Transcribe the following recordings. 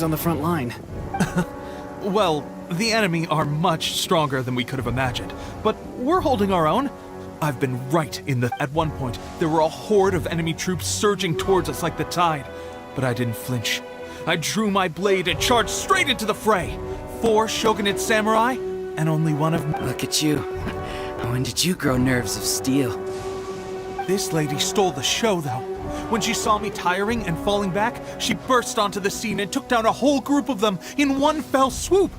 on the front line. Well, the enemy are much stronger than we could have imagined, but we're holding our own. I've been right in the... At one point, there were a horde of enemy troops surging towards us like the tide, but I didn't flinch. I drew my blade and charged straight into the fray. 4 shogunate samurai, and only one of... Look at you. When did you grow nerves of steel? This lady stole the show, though. When she saw me tiring and falling back, she burst onto the scene and took down a whole group of them in one fell swoop.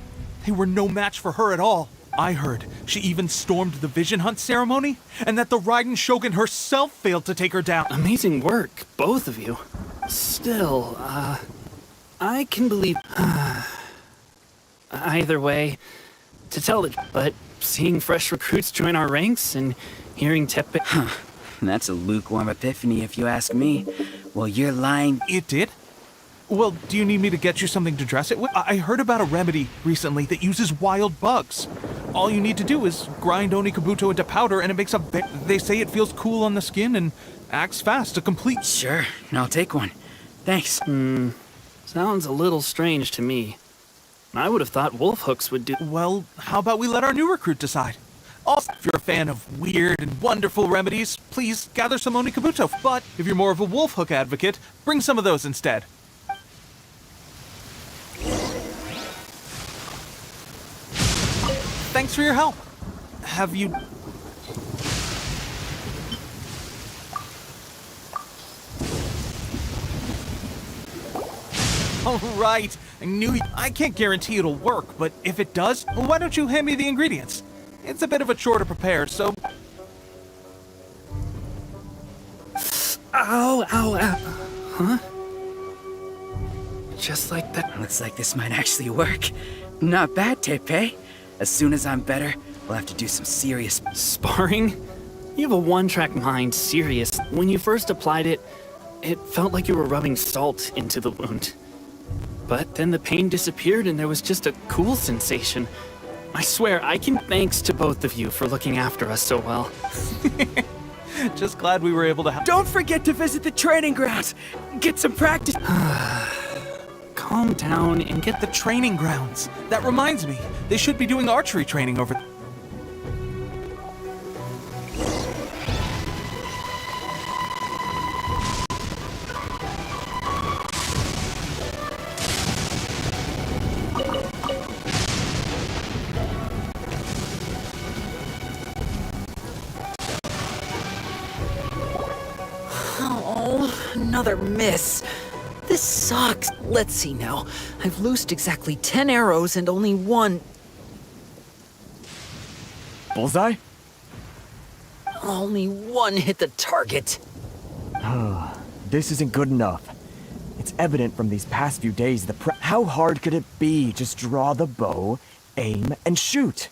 They were no match for her at all. I heard she even stormed the Vision Hunt ceremony, and that the Raiden Shogun herself failed to take her down. Amazing work, both of you. Still, I can believe... Either way, to tell it, but seeing fresh recruits join our ranks and hearing Teppe... That's a lukewarm epiphany if you ask me. Well, you're lying. It did? Well, do you need me to get you something to dress it with? I heard about a remedy recently that uses wild bugs. All you need to do is grind Onikabuto into powder and it makes a... They say it feels cool on the skin and acts fast to complete... Sure, I'll take one. Thanks. Sounds a little strange to me. I would have thought wolf hooks would do... Well, how about we let our new recruit decide? Also, if you're a fan of weird and wonderful remedies, please gather some Onikabuto. But if you're more of a wolf hook advocate, bring some of those instead. Thanks for your help. Have you... All right. I can't guarantee it'll work, but if it does, why don't you hand me the ingredients? It's a bit of a chore to prepare, so... Ow, ow, ow. Huh? Just like that. Looks like this might actually work. Not bad, Tepe. As soon as I'm better, we'll have to do some serious... Sparring? You have a one-track mind, serious. When you first applied it, it felt like you were rubbing salt into the wound. But then the pain disappeared and there was just a cool sensation. I swear, I can thanks to both of you for looking after us so well. Just glad we were able to help. Don't forget to visit the training grounds! Get some practice! Calm down and get The training grounds. That reminds me, they should be doing archery training over... Another miss. This sucks. Let's see now. I've loosed exactly 10 arrows and only one... Bullseye? Only one hit the target. This isn't good enough. It's evident from these past few days how hard could it be? Just draw the bow, aim, and shoot.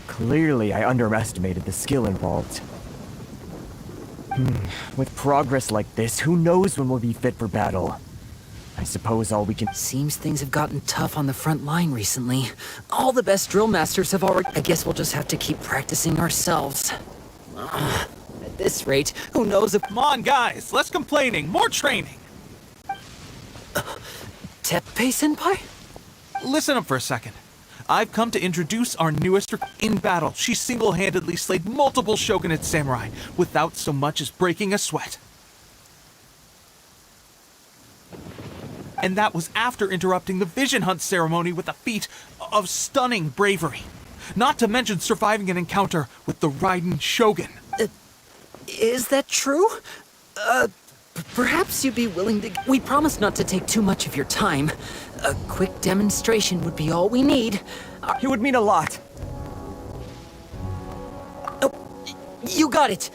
Clearly, I underestimated the skill involved. With progress like this, who knows when we'll be fit for battle? I suppose all we can... Seems things have gotten tough on the front line recently. All the best drill masters have already... I guess we'll just have to keep practicing ourselves. At this rate, who knows if... Come on, guys, less complaining, more training. Teppei-senpai? Listen up for a second. I've come to introduce our newest in battle. She single-handedly slayed multiple shogunate samurai without so much as breaking a sweat. And that was after interrupting the Vision Hunt ceremony with a feat of stunning bravery. Not to mention surviving an encounter with the Raiden Shogun. Is that true? Perhaps you'd be willing to... We promise not to take too much of your time. A quick demonstration would be all we need. It would mean a lot. Oh, you got it.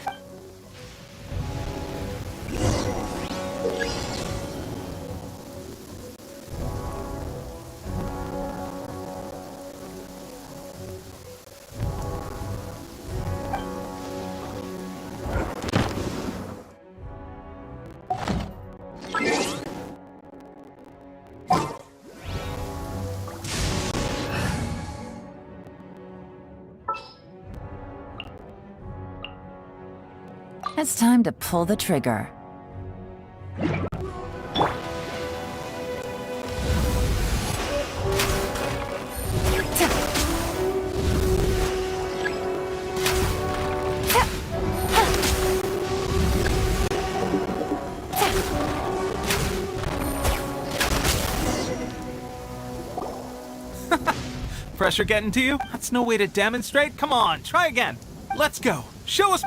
It's time to pull the trigger. Pressure getting to you? That's no way to demonstrate. Come on, try again. Let's go. Show us.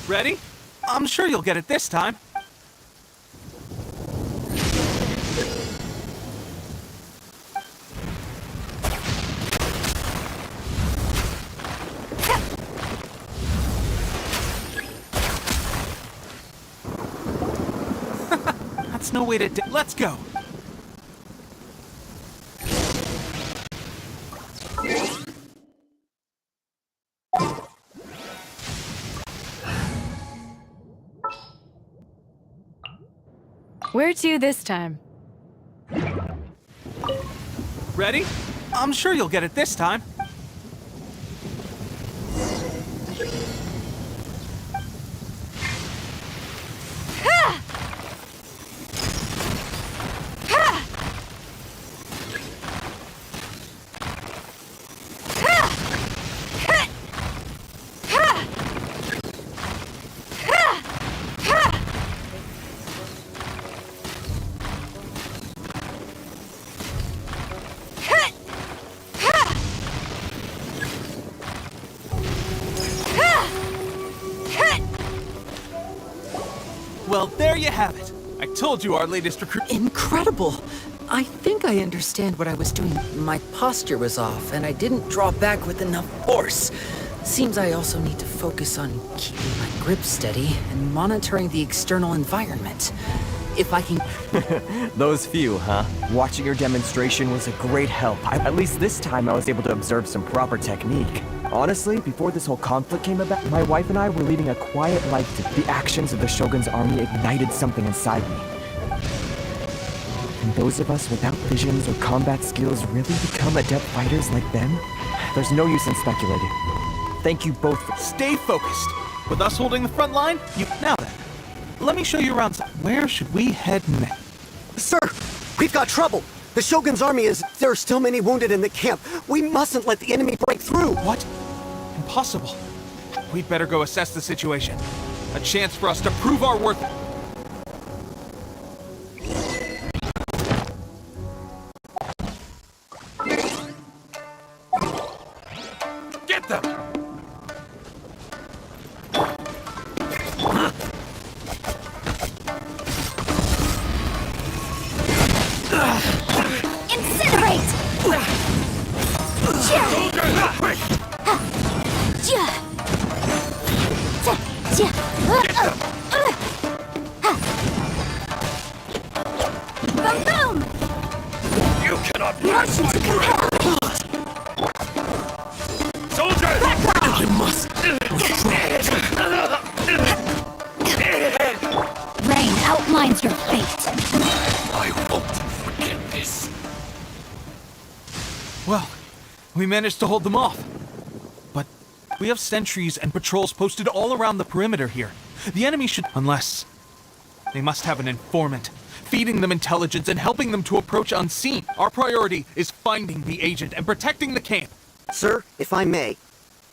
Ready? I'm sure you'll get it this time. That's no way to let's go. Where to this time? Ready? I'm sure you'll get it this time. Well, there you have it. I told you our latest recruit. Incredible! I think I understand what I was doing. My posture was off, and I didn't draw back with enough force. Seems I also need to focus on keeping my grip steady and monitoring the external environment. If I can... Those few, huh? Watching your demonstration was a great help. At least this time I was able to observe some proper technique. Honestly, before this whole conflict came about, my wife and I were leading a quiet life. The actions of the Shogun's army ignited something inside me. And those of us without visions or combat skills really become adept fighters like them? There's no use in speculating. Thank you both for... Stay focused. With us holding the front line, Now then, let me show you around. Where should we head next? Sir, we've got trouble. The Shogun's army is... There are still many wounded in the camp. We mustn't let the enemy break through. What? Impossible. We'd better go assess the situation. A chance for us to prove our worth. Get them! Incinerate! Boom, boom! You cannot Motion to compel! Soldiers! I must! Rain outlines your fate. I won't forget this. Well, we managed to hold them off. But we have sentries and patrols posted all around the perimeter here. The enemy should... Unless... They must have an informant, feeding them intelligence and helping them to approach unseen. Our priority is finding the agent and protecting the camp. Sir, if I may,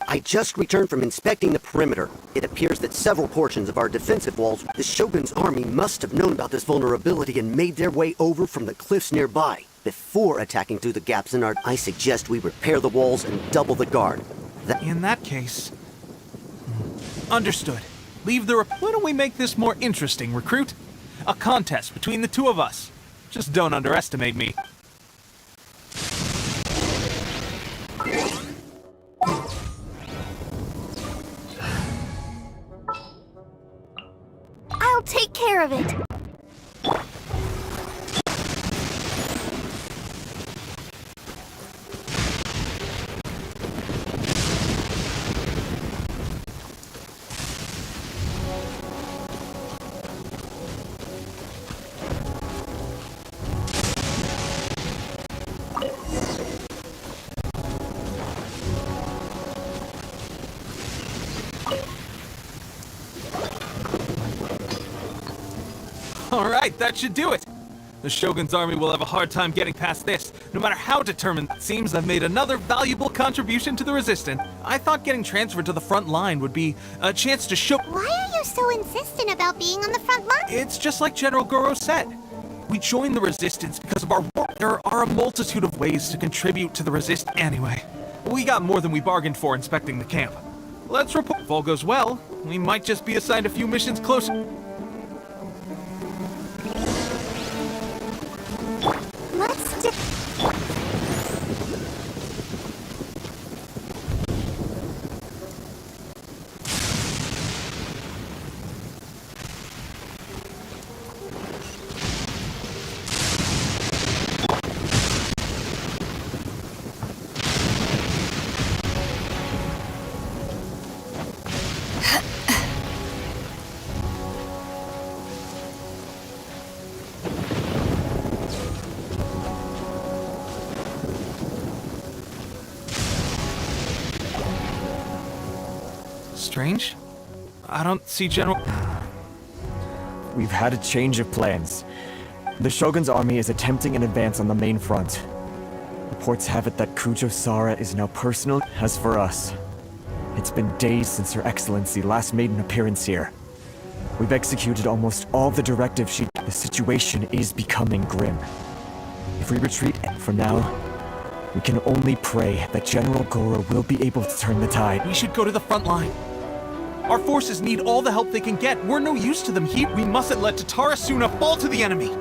I just returned from inspecting the perimeter. It appears that several portions of our defensive walls, the Shogun's army must have known about this vulnerability and made their way over from the cliffs nearby. Before attacking through the gaps in our... I suggest we repair the walls and double the guard. In that case... Understood. Leave the... Why don't we make this more interesting, recruit? A contest between the two of us. Just don't underestimate me. I'll take care of it. All right, that should do it. The Shogun's army will have a hard time getting past this, no matter how determined. It seems I've made another valuable contribution to the resistance. I thought getting transferred to the front line would be a chance to show— Why are you so insistent about being on the front line? It's just like General Goro said. We joined the resistance because of our work. There are a multitude of ways to contribute to the resistance. Anyway, we got more than we bargained for inspecting the camp. Let's report. If all goes well, we might just be assigned a few missions closer. Let's do... Strange? I don't see General— We've had a change of plans. The Shogun's army is attempting an advance on the main front. Reports have it that Kujo Sara is now personal. As for us, it's been days since Her Excellency last made an appearance here. We've executed almost all the directives she— The situation is becoming grim. If we retreat for now, we can only pray that General Goro will be able to turn the tide. We should go to the front line. Our forces need all the help they can get. We're no use to them here. We mustn't let Tatarasuna fall to the enemy.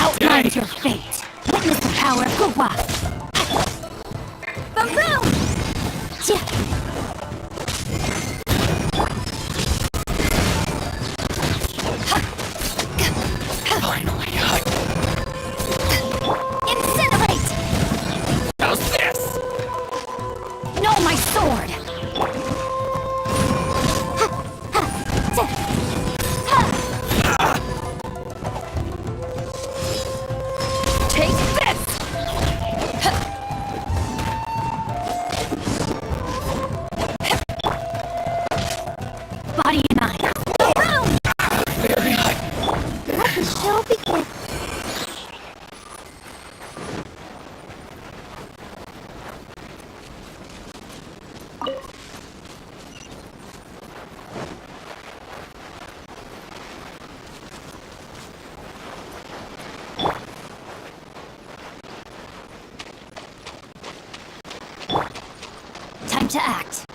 Outlines your fate. Witness the power of Guwa. Boom! Finally, Incinerate! how's this? No, my sword! Take this! Body and eye. Boom! Very high. Let the show begin. Time to act.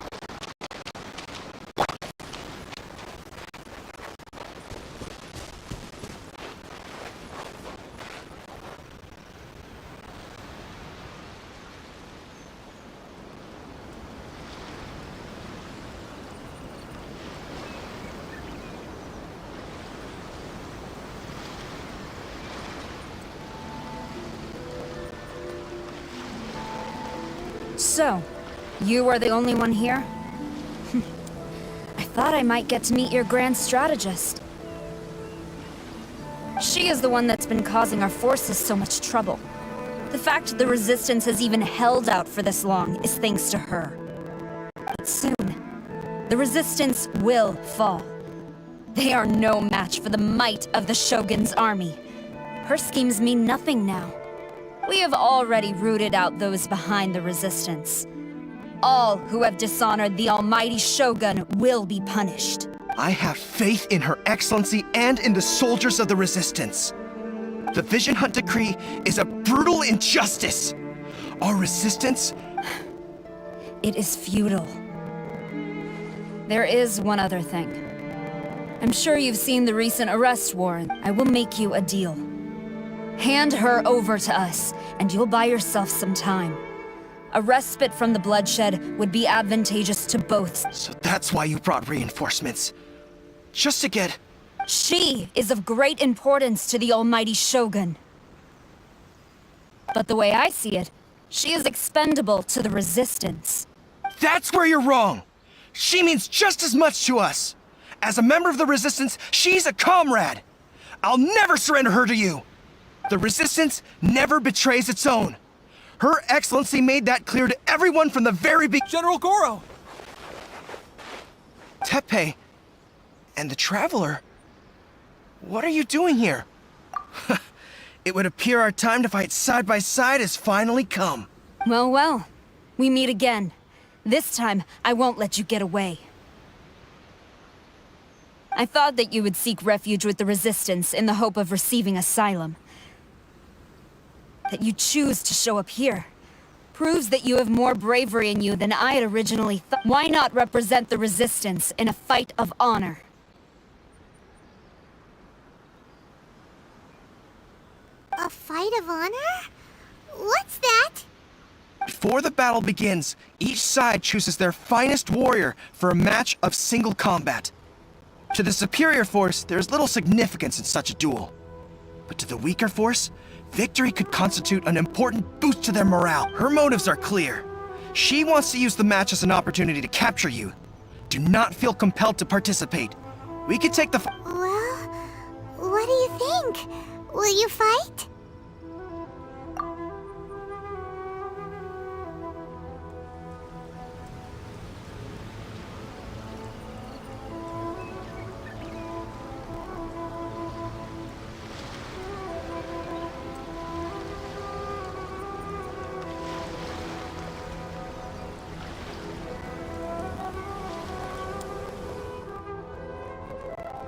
So, you are the only one here? I thought I might get to meet your grand strategist. She is the one that's been causing our forces so much trouble. The fact the Resistance has even held out for this long is thanks to her. But soon, the Resistance will fall. They are no match for the might of the Shogun's army. Her schemes mean nothing now. We have already rooted out those behind the Resistance. All who have dishonored the almighty Shogun will be punished. I have faith in Her Excellency and in the soldiers of the Resistance. The Vision Hunt Decree is a brutal injustice. Our Resistance... It is futile. There is one other thing. I'm sure you've seen the recent arrest warrant. I will make you a deal. Hand her over to us, and you'll buy yourself some time. A respite from the bloodshed would be advantageous to both. So that's why you brought reinforcements. Just to get... She is of great importance to the almighty Shogun. But the way I see it, she is expendable to the Resistance. That's where you're wrong! She means just as much to us! As a member of the Resistance, she's a comrade! I'll never surrender her to you! The Resistance never betrays its own. Her Excellency made that clear to everyone from the very beginning. General Goro! Teppei and the Traveler? What are you doing here? It would appear our time to fight side by side has finally come. Well, well. We meet again. This time, I won't let you get away. I thought that you would seek refuge with the Resistance in the hope of receiving asylum. That you choose to show up here proves that you have more bravery in you than I had originally thought. Why not represent the Resistance in a fight of honor? A fight of honor? What's that? Before the battle begins, each side chooses their finest warrior for a match of single combat. To the superior force, there is little significance in such a duel. But to the weaker force, victory could constitute an important boost to their morale. Her motives are clear. She wants to use the match as an opportunity to capture you. Do not feel compelled to participate. We could take the... Well, what do you think? Will you fight?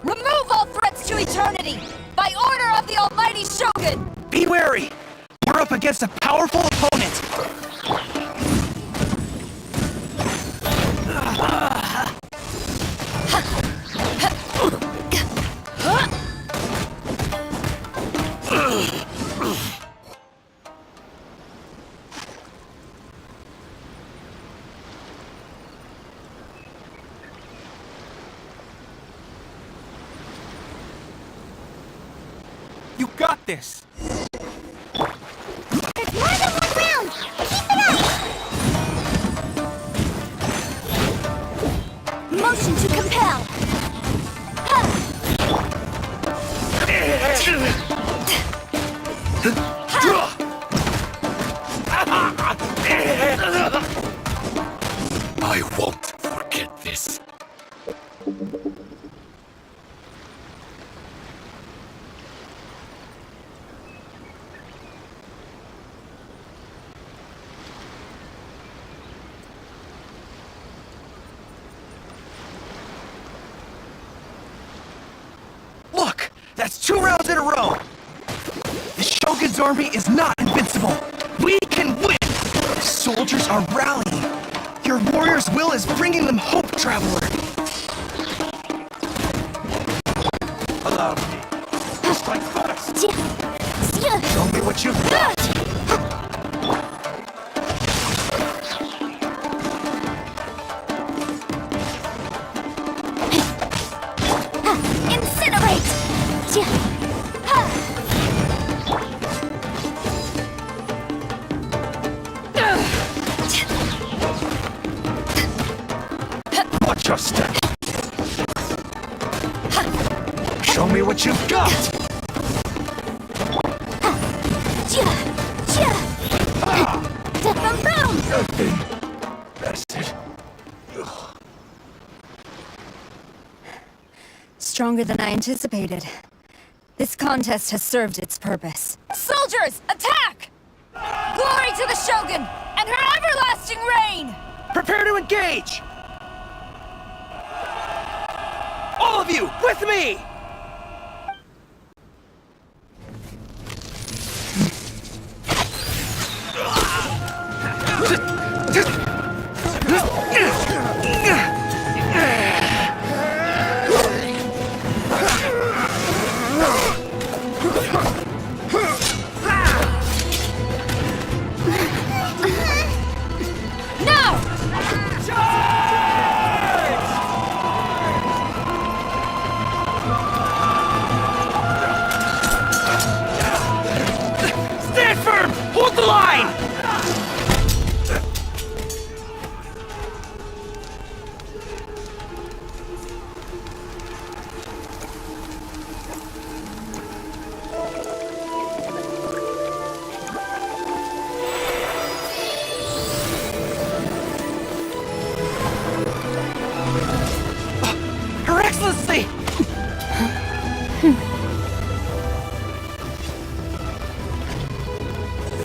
Remove all threats to eternity! By order of the almighty Shogun! Be wary! We're up against a powerful opponent! You got this! There's more than one round! Keep it up! Motion to compel! I won't forget this. Look! That's 2 rounds in a row! The Shogun's army is not invincible! We can win! The soldiers are rallying! Your warrior's will is bringing them hope, Traveler! Allow me. Strike first! Show me what you've got! Watch your step. Show me what you've got. That's it. Stronger than I anticipated. This contest has served its purpose. Soldiers, attack! Glory to the Shogun and her everlasting reign! Prepare to engage! All of you, with me!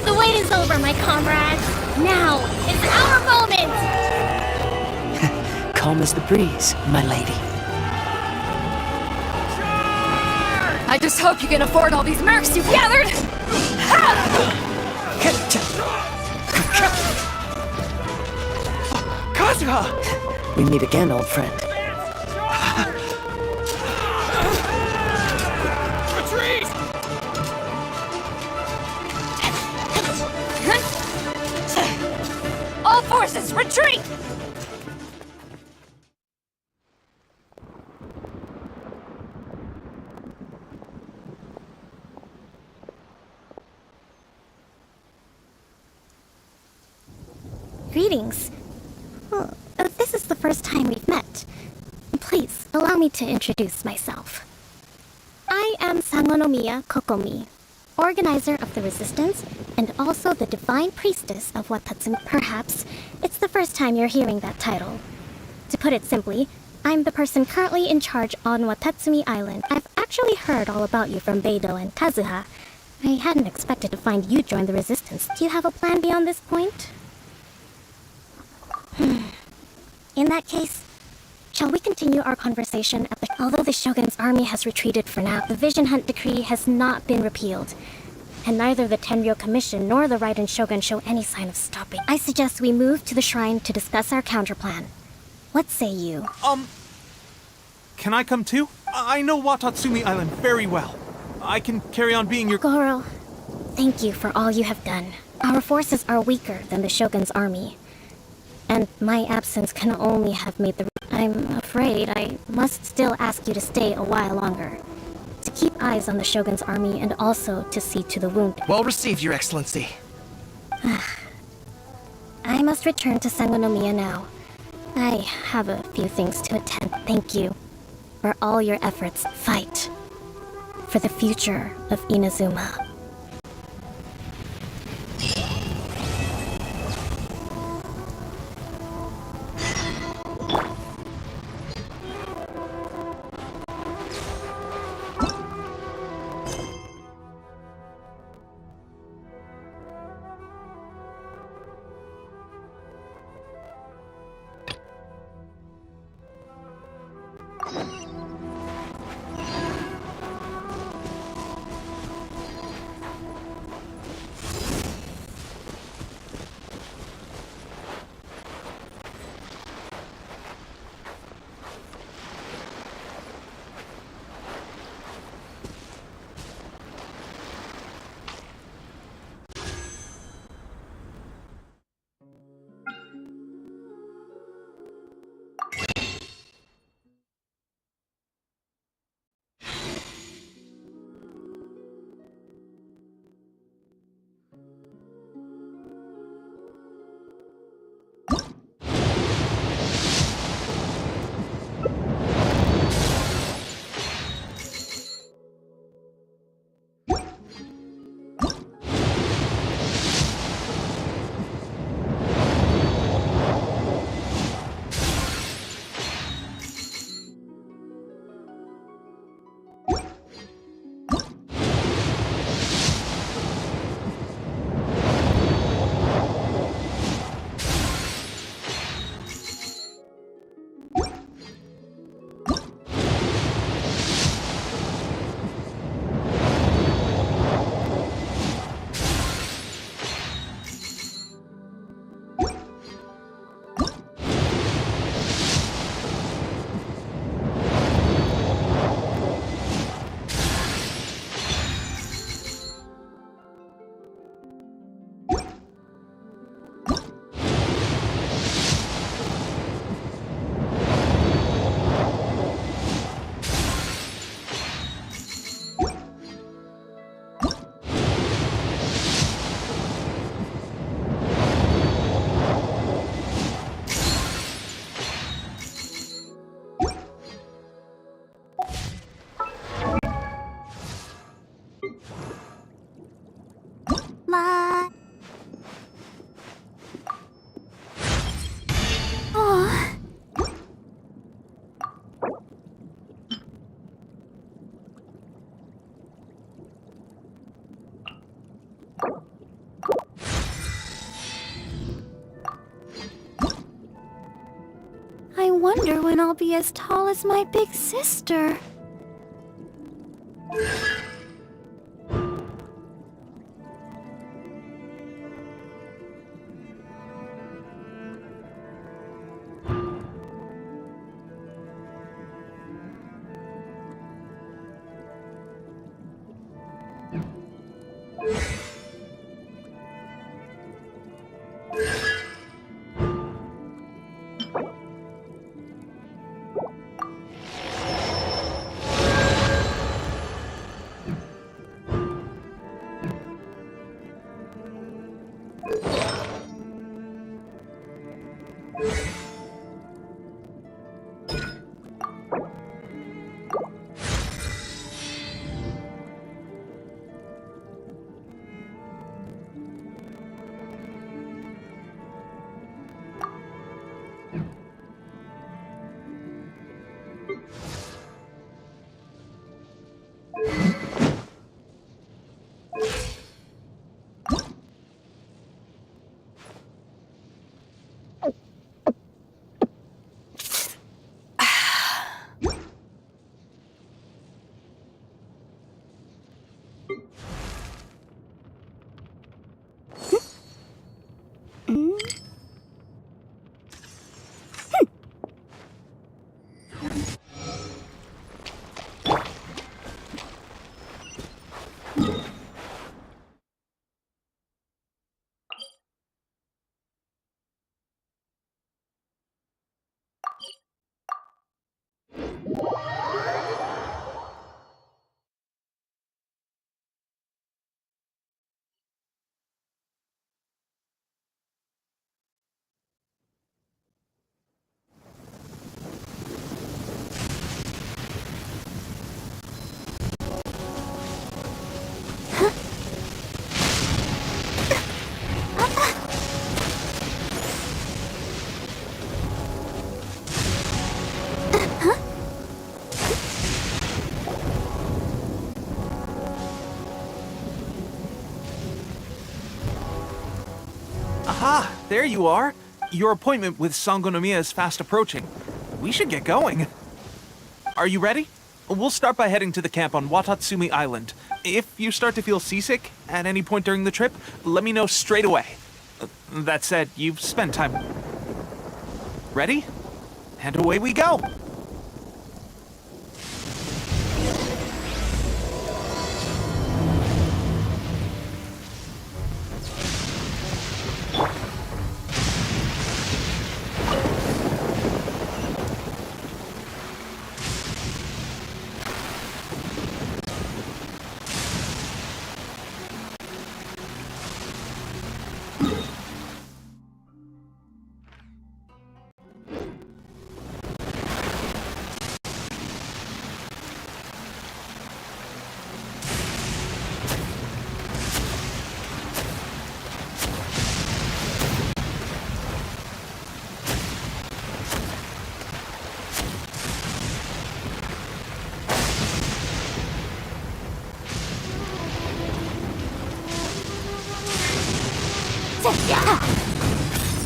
The wait is over, my comrades. Now is our moment! Calm as the breeze, my lady. I just hope you can afford all these mercs you've gathered! Kazuha! We meet again, old friend. Retreat! All forces, retreat! Greetings. Well, this is the first time we've met. Please, allow me to introduce myself. I am Sangonomiya Kokomi, organizer of the Resistance, and also the Divine Priestess of Watatsumi. Perhaps it's the first time you're hearing that title. To put it simply, I'm the person currently in charge on Watatsumi Island. I've actually heard all about you from Beidou and Kazuha. I hadn't expected to find you join the Resistance. Do you have a plan beyond this point? In that case, shall we continue our conversation at the... Although the Shogun's army has retreated for now, the Vision Hunt Decree has not been repealed. And neither the Tenryo Commission nor the Raiden Shogun show any sign of stopping. I suggest we move to the shrine to discuss our counterplan. What say you? Can I come too? I know Watatsumi Island very well. I can carry on being your... Goro, thank you for all you have done. Our forces are weaker than the Shogun's army. And my absence can only have made the... I'm afraid I must still ask you to stay a while longer. To keep eyes on the Shogun's army and also to see to the wounded. Well received, Your Excellency. I must return to Sangonomiya now. I have a few things to attend. Thank you for all your efforts. Fight for the future of Inazuma. wonder when I'll be as tall as my big sister. Aha! There you are! Your appointment with Sangonomiya is fast approaching. We should get going. Are you ready? We'll start by heading to the camp on Watatsumi Island. If you start to feel seasick at any point during the trip, let me know straight away. That said, you've spent time. Ready? And away we go!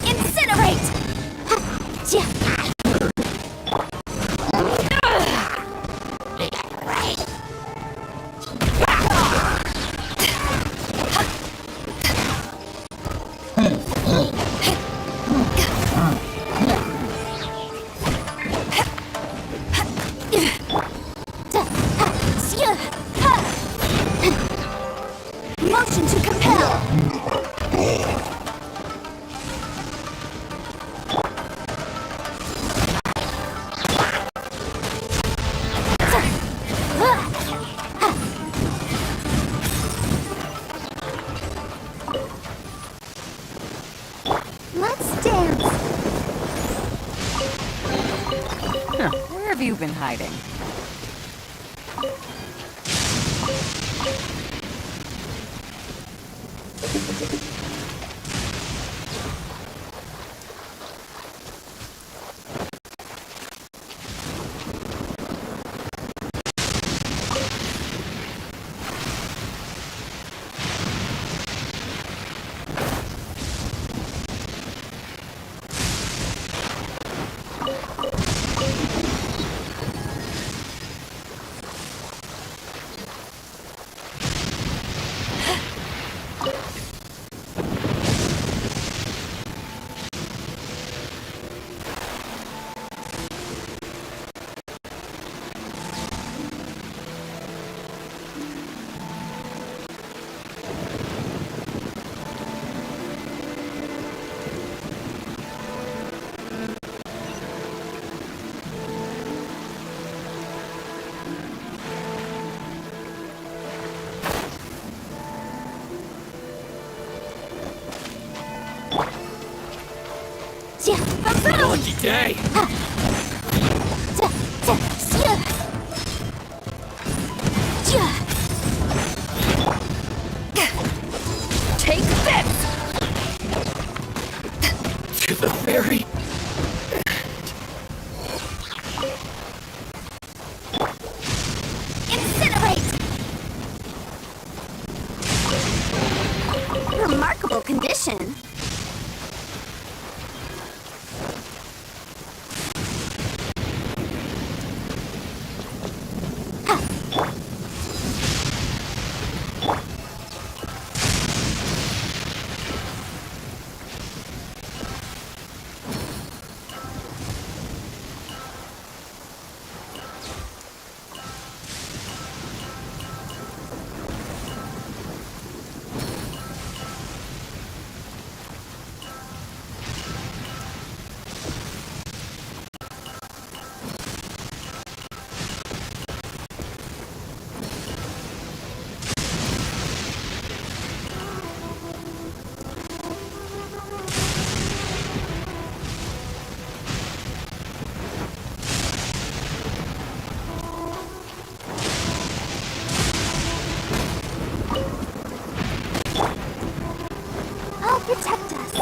Incinerate! Motion to compel! Let's dance! Where have you been hiding? Lucky day. Take this! To the very Incinerate! Remarkable condition. I'll protect us.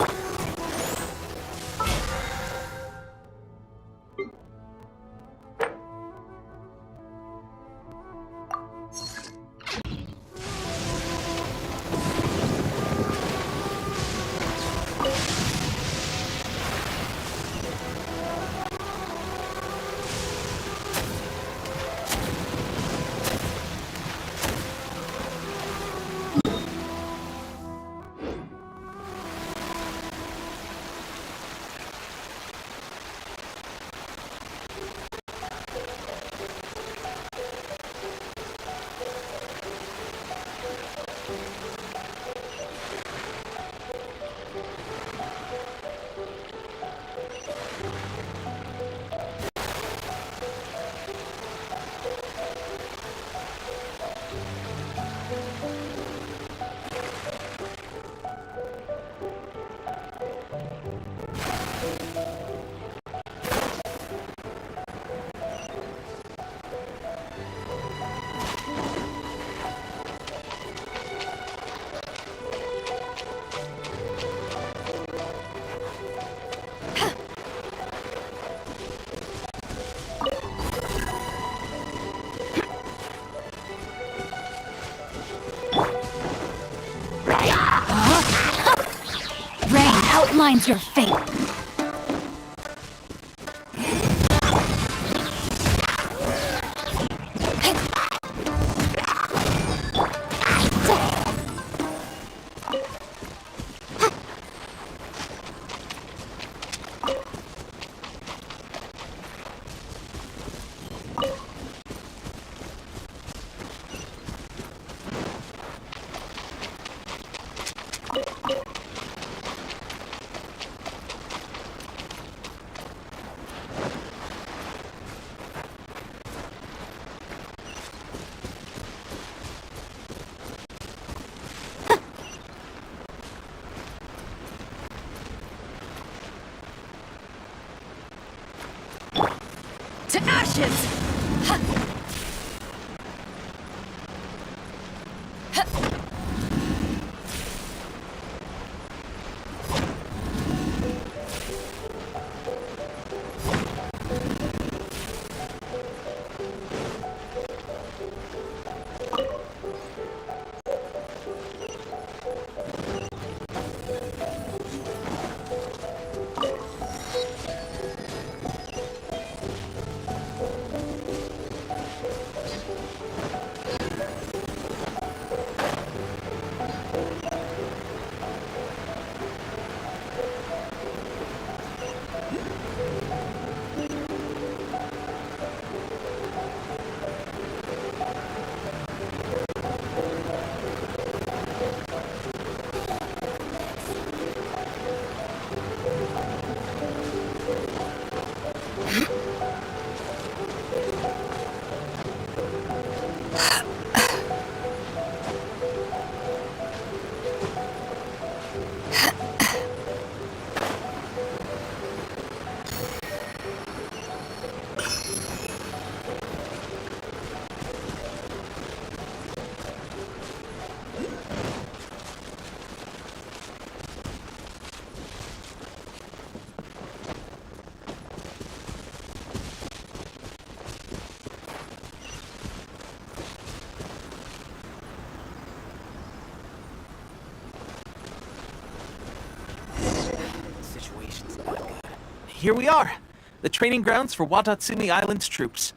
Rain outlines your fate. To ashes! situation's not good. Here we are, the training grounds for Watatsumi Island's troops.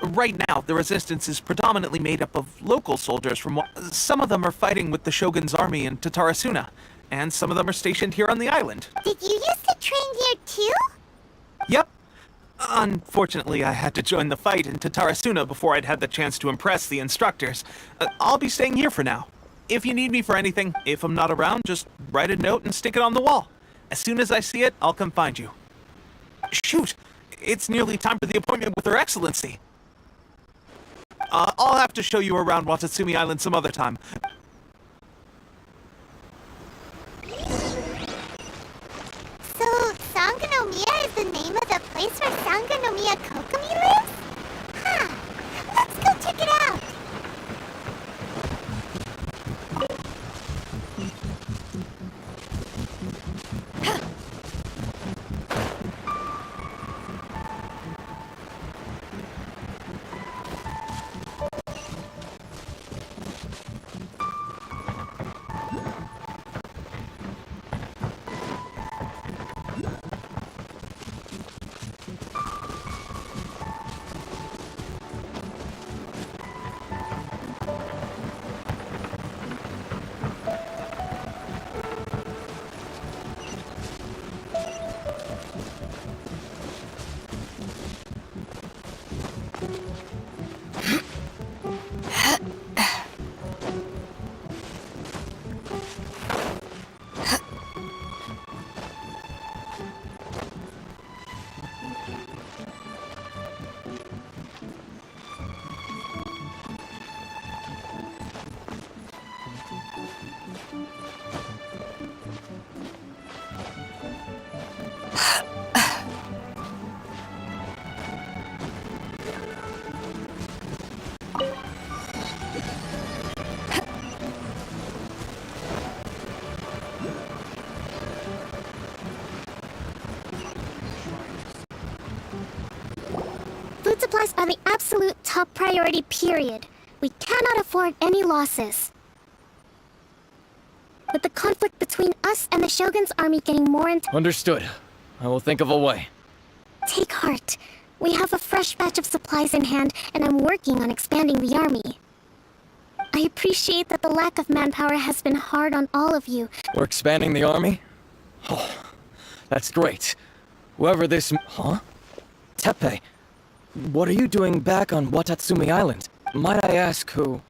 Right now, the resistance is predominantly made up of local soldiers from some of them are fighting with the Shogun's army in Tatarasuna, and some of them are stationed here on the island. Did you used to train here too? Yep. Unfortunately, I had to join the fight in Tatarasuna before I'd had the chance to impress the instructors. I'll be staying here for now. If you need me for anything, if I'm not around, just write a note and stick it on the wall. As soon as I see it, I'll come find you. Shoot! It's nearly time for the appointment with Her Excellency. I'll have to show you around Watatsumi Island some other time. So, Sangonomiya is the name of the place where Sangonomiya Kokomi lives? Huh. Let's go check it out. Food supplies are the absolute top priority, period. We cannot afford any losses. With the conflict between us and the Shogun's army getting more intense... Understood. I will think of a way. Take heart. We have a fresh batch of supplies in hand, and I'm working on expanding the army. I appreciate that the lack of manpower has been hard on all of you. We're expanding the army? Oh, that's great. Whoever this... Huh? Teppei, what are you doing back on Watatsumi Island? Might I ask who?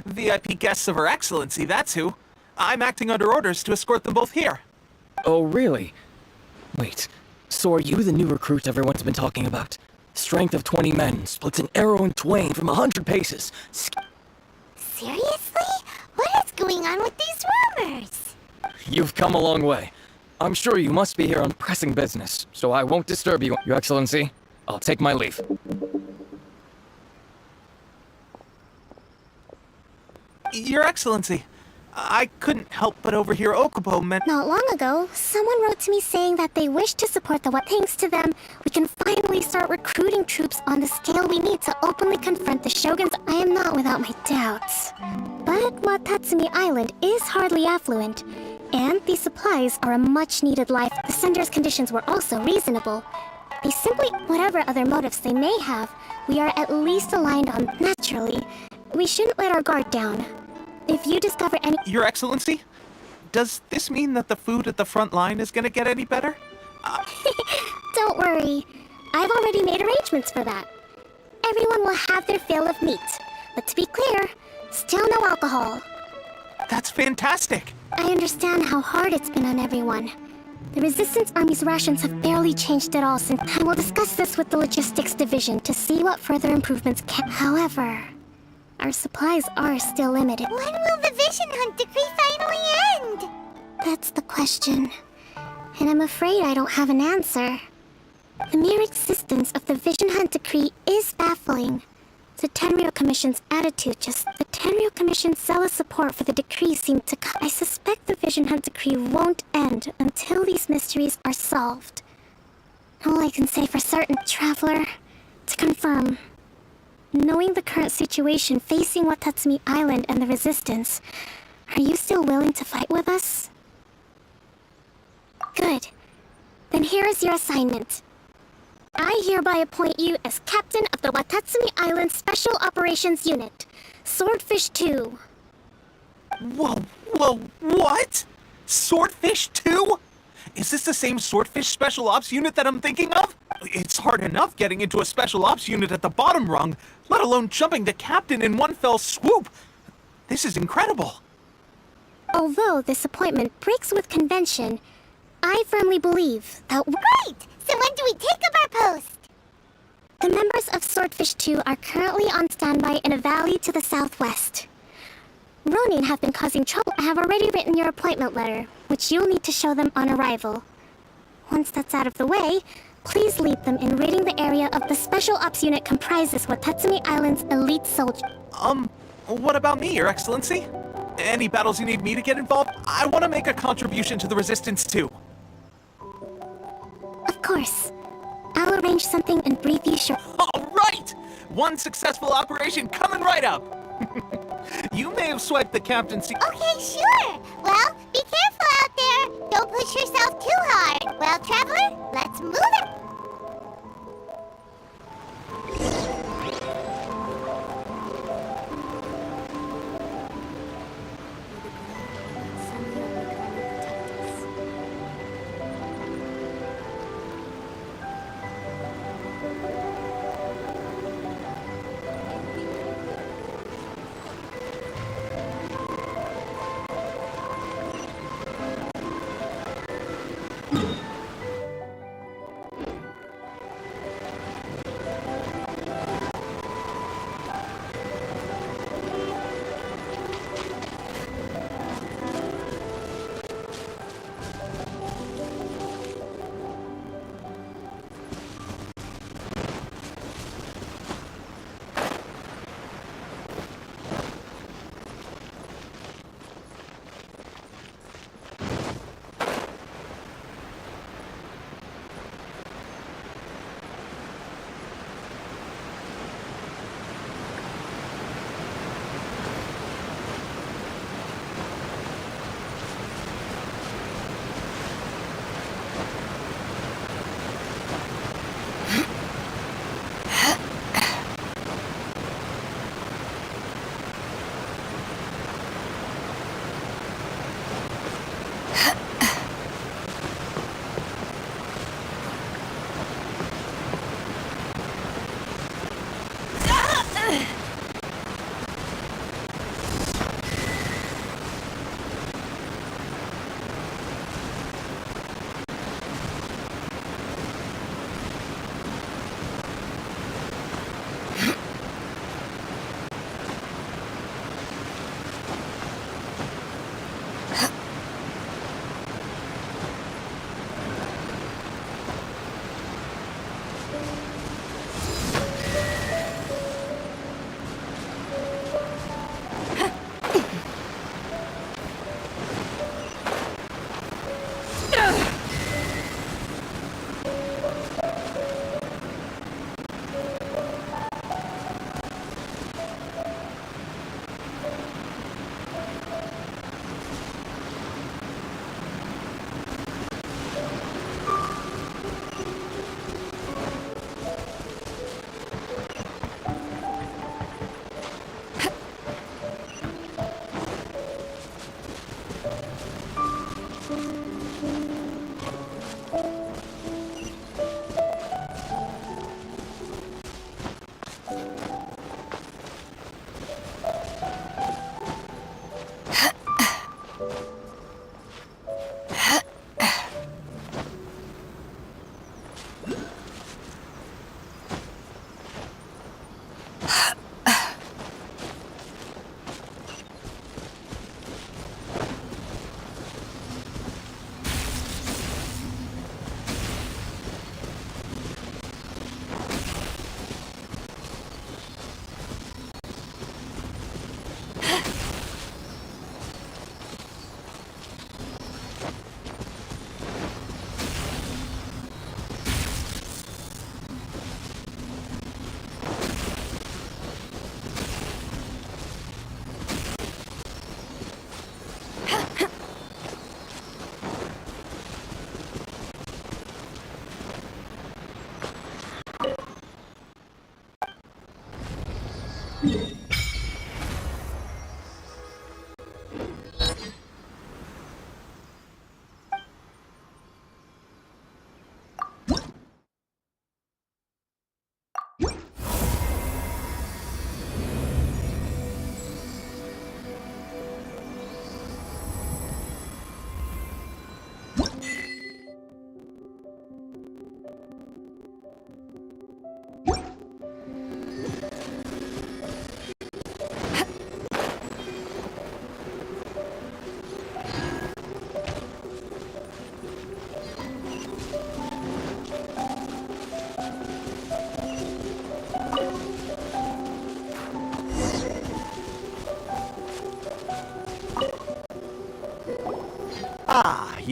VIP guests of Her Excellency, that's who. I'm acting under orders to escort them both here. Oh, really? Wait, so are you the new recruit everyone's been talking about? Strength of 20 men, splits an arrow in twain from 100 paces. Seriously? What is going on with these rumors? You've come a long way. I'm sure you must be here on pressing business, so I won't disturb you, Your Excellency. I'll take my leave. Your Excellency, I couldn't help but overhear Okubo Not long ago, someone wrote to me saying that they wish to support the what. Thanks to them, we can finally start recruiting troops on the scale we need to openly confront the Shoguns. I am not without my doubts. But Watatsumi Island is hardly affluent, and these supplies are a much-needed life. The sender's conditions were also reasonable. They simply, whatever other motives they may have, we are at least aligned on naturally. We shouldn't let our guard down. If you discover any... Your Excellency? Does this mean that the food at the front line is gonna get any better? Don't worry. I've already made arrangements for that. Everyone will have their fill of meat. But to be clear, still no alcohol. That's fantastic! I understand how hard it's been on everyone. The Resistance Army's rations have barely changed at all since... I will discuss this with the Logistics Division to see what further improvements can... However, our supplies are still limited. When will the Vision Hunt decree finally end? That's the question. And I'm afraid I don't have an answer. The mere existence of the Vision Hunt decree is baffling. The Tenryou Commission's attitude the Tenryou Commission's zealous support for the decree seemed to I suspect the Vision Hunt decree won't end until these mysteries are solved. All I can say for certain, Traveler, to confirm. Knowing the current situation facing Watatsumi Island and the Resistance, are you still willing to fight with us? Good. Then here is your assignment. I hereby appoint you as captain of the Watatsumi Island Special Operations Unit, Swordfish 2. Whoa, what? Swordfish 2? Is this the same Swordfish Special Ops unit that I'm thinking of? It's hard enough getting into a Special Ops unit at the bottom rung, let alone jumping to captain in one fell swoop. This is incredible. Although this appointment breaks with convention, I firmly believe that— Great! So when do we take up our post? The members of Swordfish 2 are currently on standby in a valley to the southwest. Ronin have been causing trouble. I have already written your appointment letter, which you'll need to show them on arrival. Once that's out of the way, please lead them in raiding the area of the Special Ops Unit comprises Watatsumi Island's elite soldiers. What about me, Your Excellency? Any battles you need me to get involved? I want to make a contribution to the Resistance too. Of course. I'll arrange something and brief you shortly. All right! One successful operation coming right up. You may have swiped the captaincy. Okay, sure. Well, be careful out there. Don't push yourself too hard. Well, Traveler, let's move it.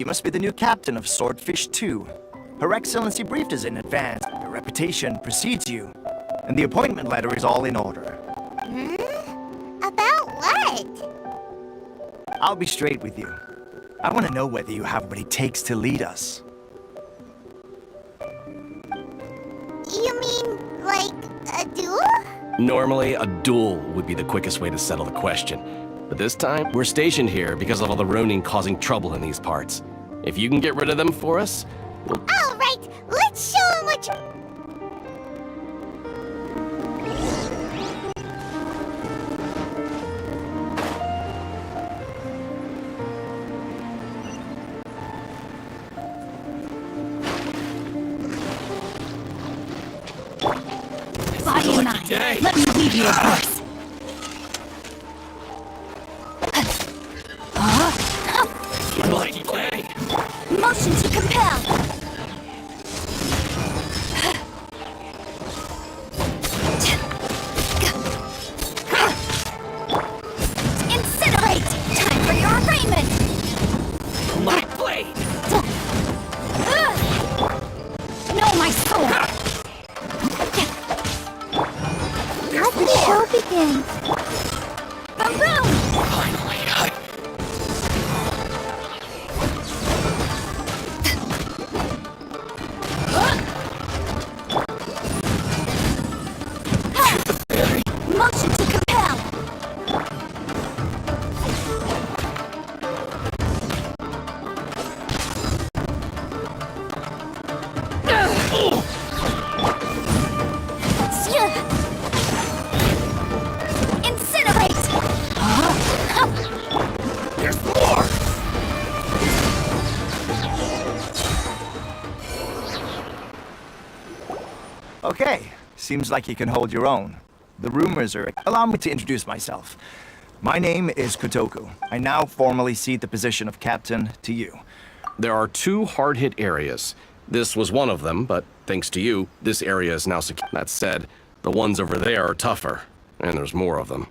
You must be the new captain of Swordfish 2. Her Excellency briefed us in advance. Your reputation precedes you, and the appointment letter is all in order. About what? I'll be straight with you. I want to know whether you have what it takes to lead us. You mean, like, a duel? Normally, a duel would be the quickest way to settle the question. But this time, we're stationed here because of all the Ronin causing trouble in these parts. If you can get rid of them for us, we'll... All right, let's show him what you... Body and mind. Let me leave you a verse. Lucky day. Motion to compel. Incinerate. Time for your arraignment. My blade. No, my sword. Let the show begin. Boom, boom. Finally, Motion to compel. Incinerate. there's more. Okay, seems like you can hold your own. The rumors are... Allow me to introduce myself. My name is Kotoku. I now formally cede the position of captain to you. There are 2 hard-hit areas. This was one of them, but thanks to you, this area is now secure. That said, the ones over there are tougher, and there's more of them.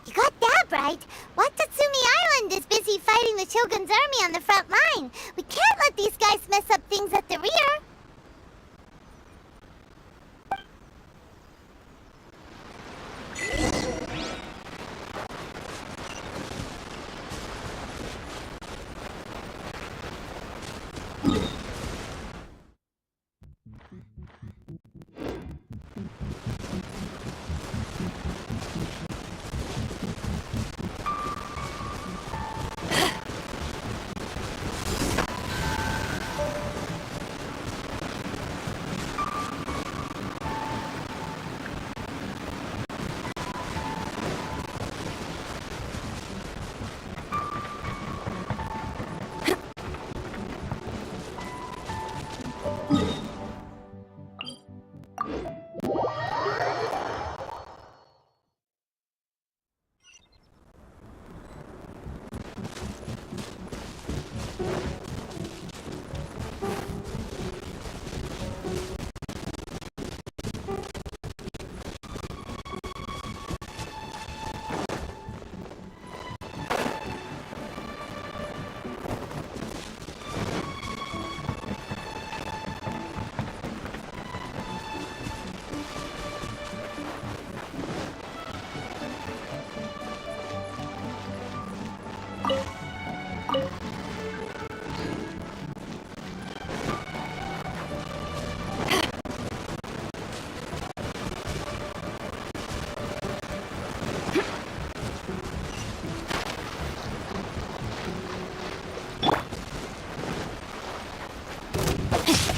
You got that right. Watatsumi Island is busy fighting the Shogun's army on the front line. We can't let these guys mess up things at the rear.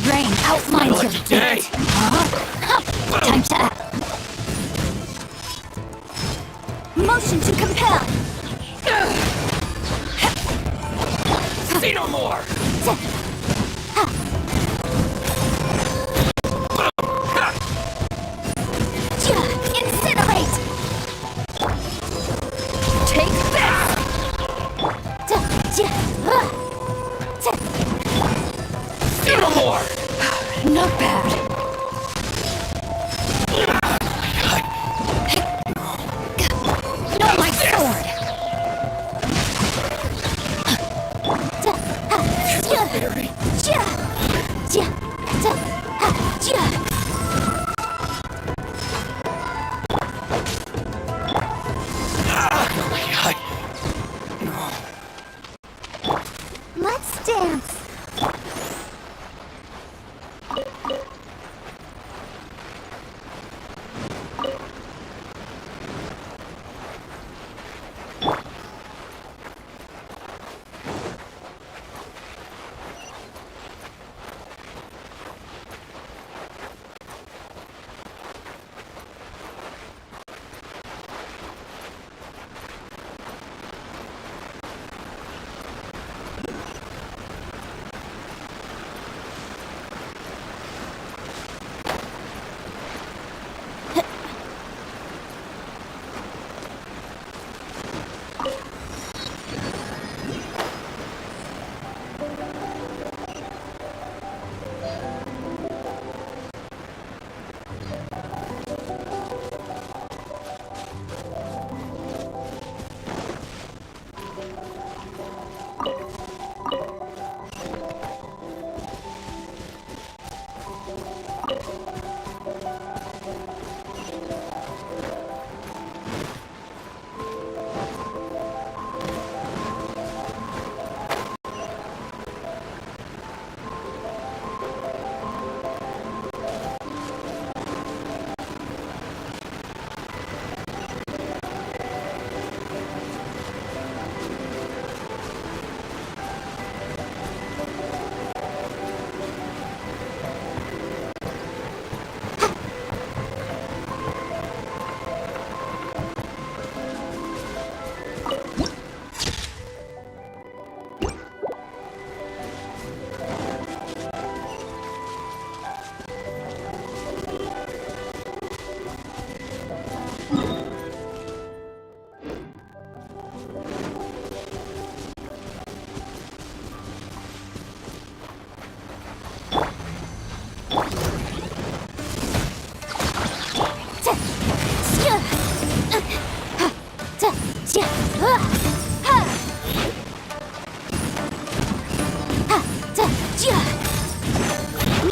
Brain outlines your Day. fate. Time to act. Motion to compel. See no more. Incinerate. Take this. See no more. Not bad. No, my sword. Theory. Let's dance.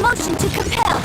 Motion to compel.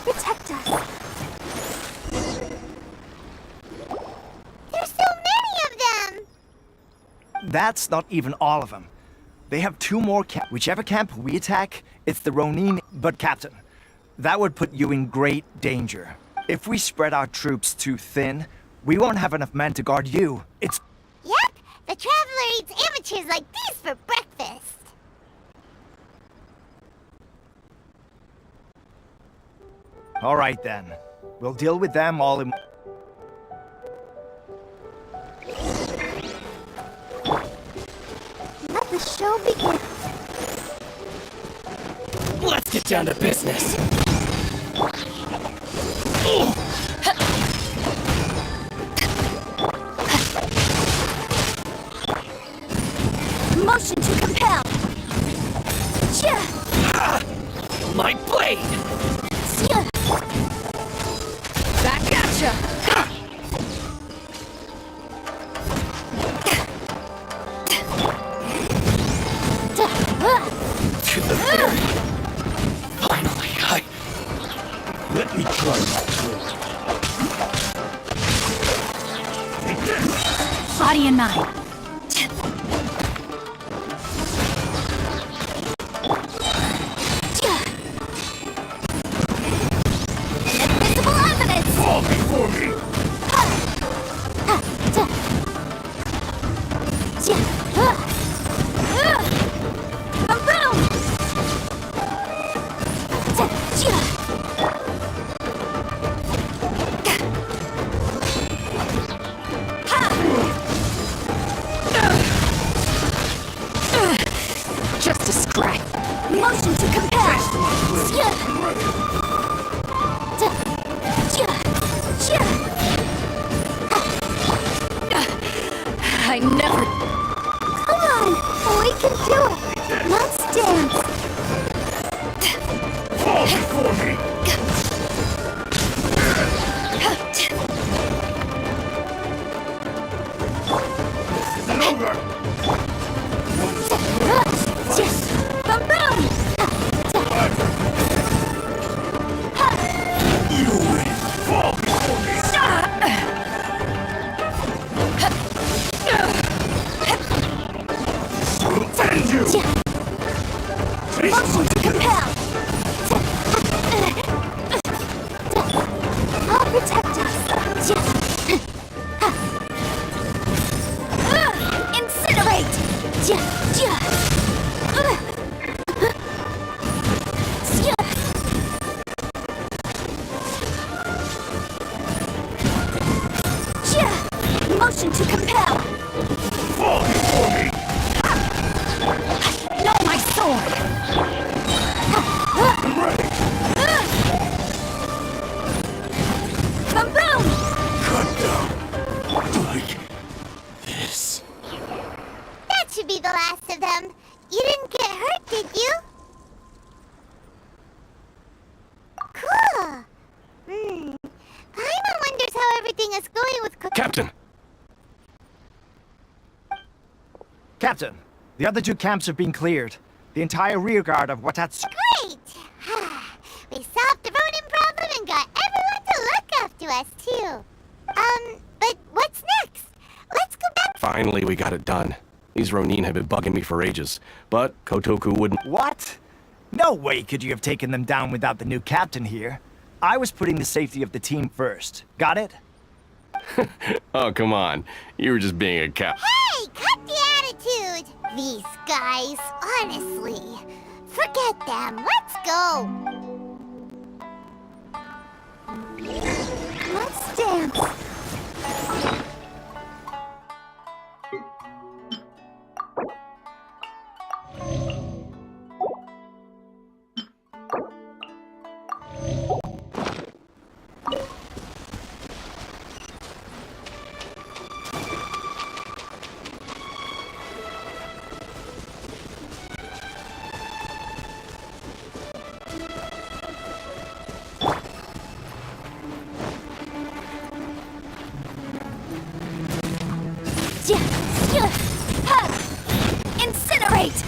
Protect us. There's so many of them! That's not even all of them. They have 2 more camps. Whichever camp we attack, it's the Ronin. But Captain, that would put you in great danger. If we spread our troops too thin, we won't have enough men to guard you. It's... Yep, the Traveler eats amateurs like these for breakfast. All right then. We'll deal with them all in... Let the show begin. Let's get down to business. my blade! Back gotcha! To the very... Finally, Let me try my blade. Body and mind. Invisible evidence! Fall before me! Just a scratch. Motion to compare. I never. Come on, we can do it. Let's dance. Fall before me! Over! You win! Fall before me! Send you! Motion to compel. I'll protect us. Incinerate! Motion to compel. Fall before me! No, my sword! I'm ready! Boom! Cut down! Like this. That should be the last of them. You didn't get hurt, did you? Cool. Paimon wonders how everything is going with Captain! Captain, the other two camps have been cleared. The entire rearguard of Watatsu. Great! We solved the Ronin problem and got everyone to look after us, too. But what's next? Let's go back. Finally, we got it done. These Ronin have been bugging me for ages, but Kotoku wouldn't. What? No way could you have taken them down without the new captain here. I was putting the safety of the team first. Got it? Oh, come on. You were just being a cap. Hey, cut the attitude! These guys, honestly. Forget them. Let's go. Let's dance. Incinerate!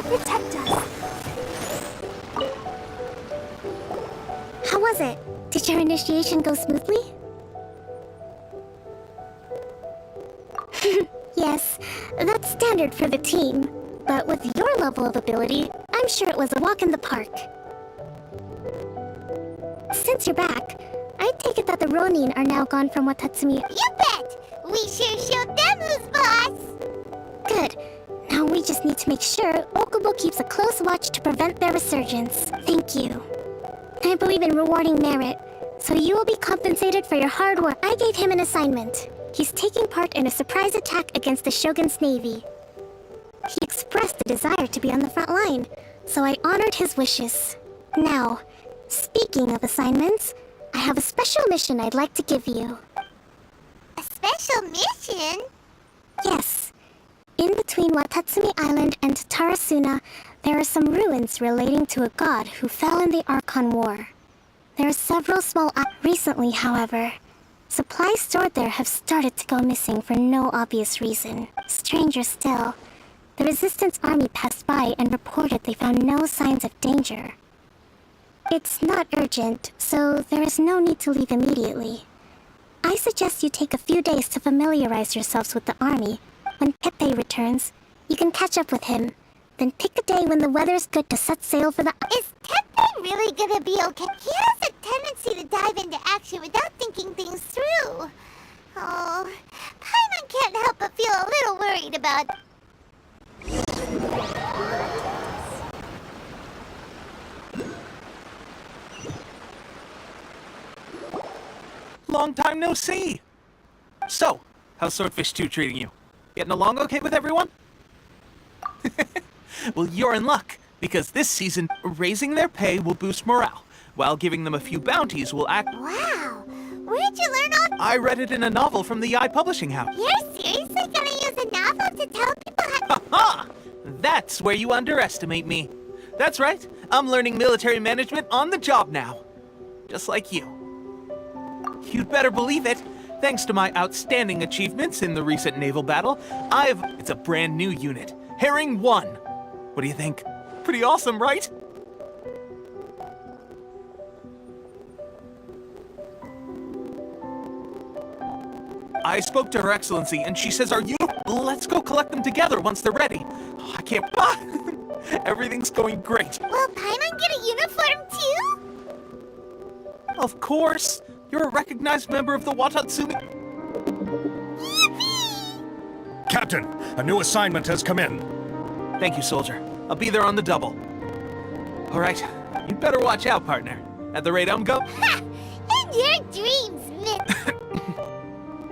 protect us. How was it? Did your initiation go smoothly? Yes, that's standard for the team. But with your level of ability, I'm sure it was a walk in the park. Since you're back, I take it that the Ronin are now gone from Watatsumi. You bet! We sure showed them who's boss! Good. Now we just need to make sure Okubo keeps a close watch to prevent their resurgence. Thank you. I believe in rewarding merit, so you will be compensated for your hard work. I gave him an assignment. He's taking part in a surprise attack against the Shogun's navy. He expressed a desire to be on the front line, so I honored his wishes. Now, speaking of assignments, I have a special mission I'd like to give you. A special mission? Yes. In between Watatsumi Island and Tarasuna, there are some ruins relating to a god who fell in the Archon War. There are several small recently, however, supplies stored there have started to go missing for no obvious reason. Stranger still, the Resistance army passed by and reported they found no signs of danger. It's not urgent, so there is no need to leave immediately. I suggest you take a few days to familiarize yourselves with the army. When Pepe returns, you can catch up with him. Then pick a day when the weather's good to set sail for the... Is Pepe really gonna be okay? He has a tendency to dive into action without thinking things through. Oh, Paimon can't help but feel a little worried about... Long time no see! So, how's Swordfish 2 treating you? Getting along okay with everyone? Well, you're in luck, because this season, raising their pay will boost morale, while giving them a few bounties will act... Wow! Where'd you learn all... I read it in a novel from the I Publishing House. You're seriously gonna use a novel to tell people how... Ha! That's where you underestimate me. That's right, I'm learning military management on the job now. Just like you. You'd better believe it. Thanks to my outstanding achievements in the recent naval battle, It's a brand new unit. Herring 1. What do you think? Pretty awesome, right? I spoke to Her Excellency, and she says let's go collect them together once they're ready. I can't... Everything's going great. Will Paimon get a uniform too? Of course. You're a recognized member of the Watatsumi... Yippee! Captain, a new assignment has come in. Thank you, soldier. I'll be there on the double. All right, you'd better watch out, partner. At the rate I'm going... Ha! In your dreams, Miss...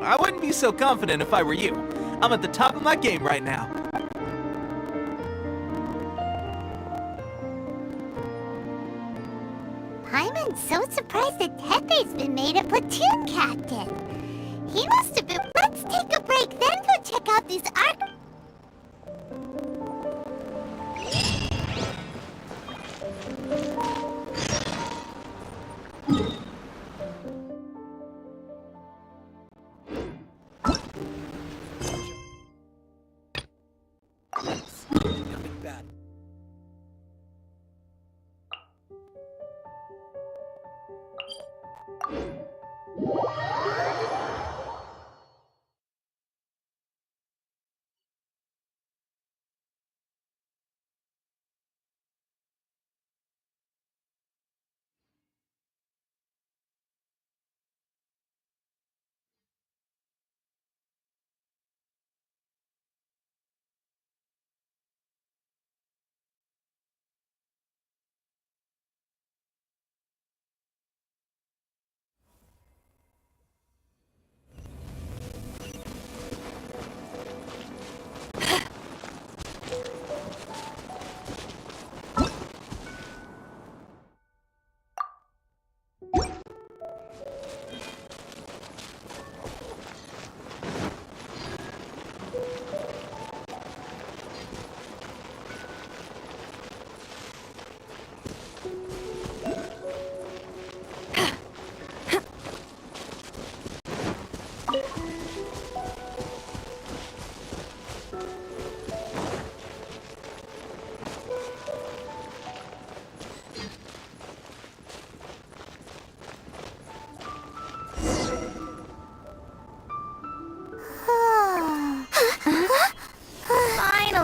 I wouldn't be so confident if I were you. I'm at the top of my game right now. Paimon's so surprised that Tepe's been made a platoon captain. He must have been... Let's take a break, then go check out these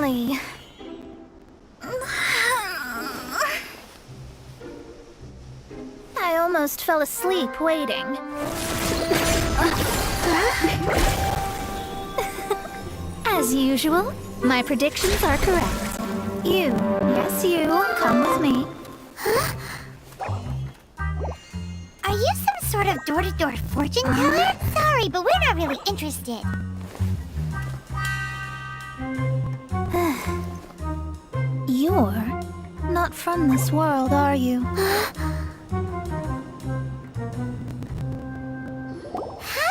Finally. I almost fell asleep waiting. As usual, my predictions are correct. You, yes you, come with me. Are you some sort of door-to-door fortune teller? Sorry, but we're not really interested. You're not from this world, are you? How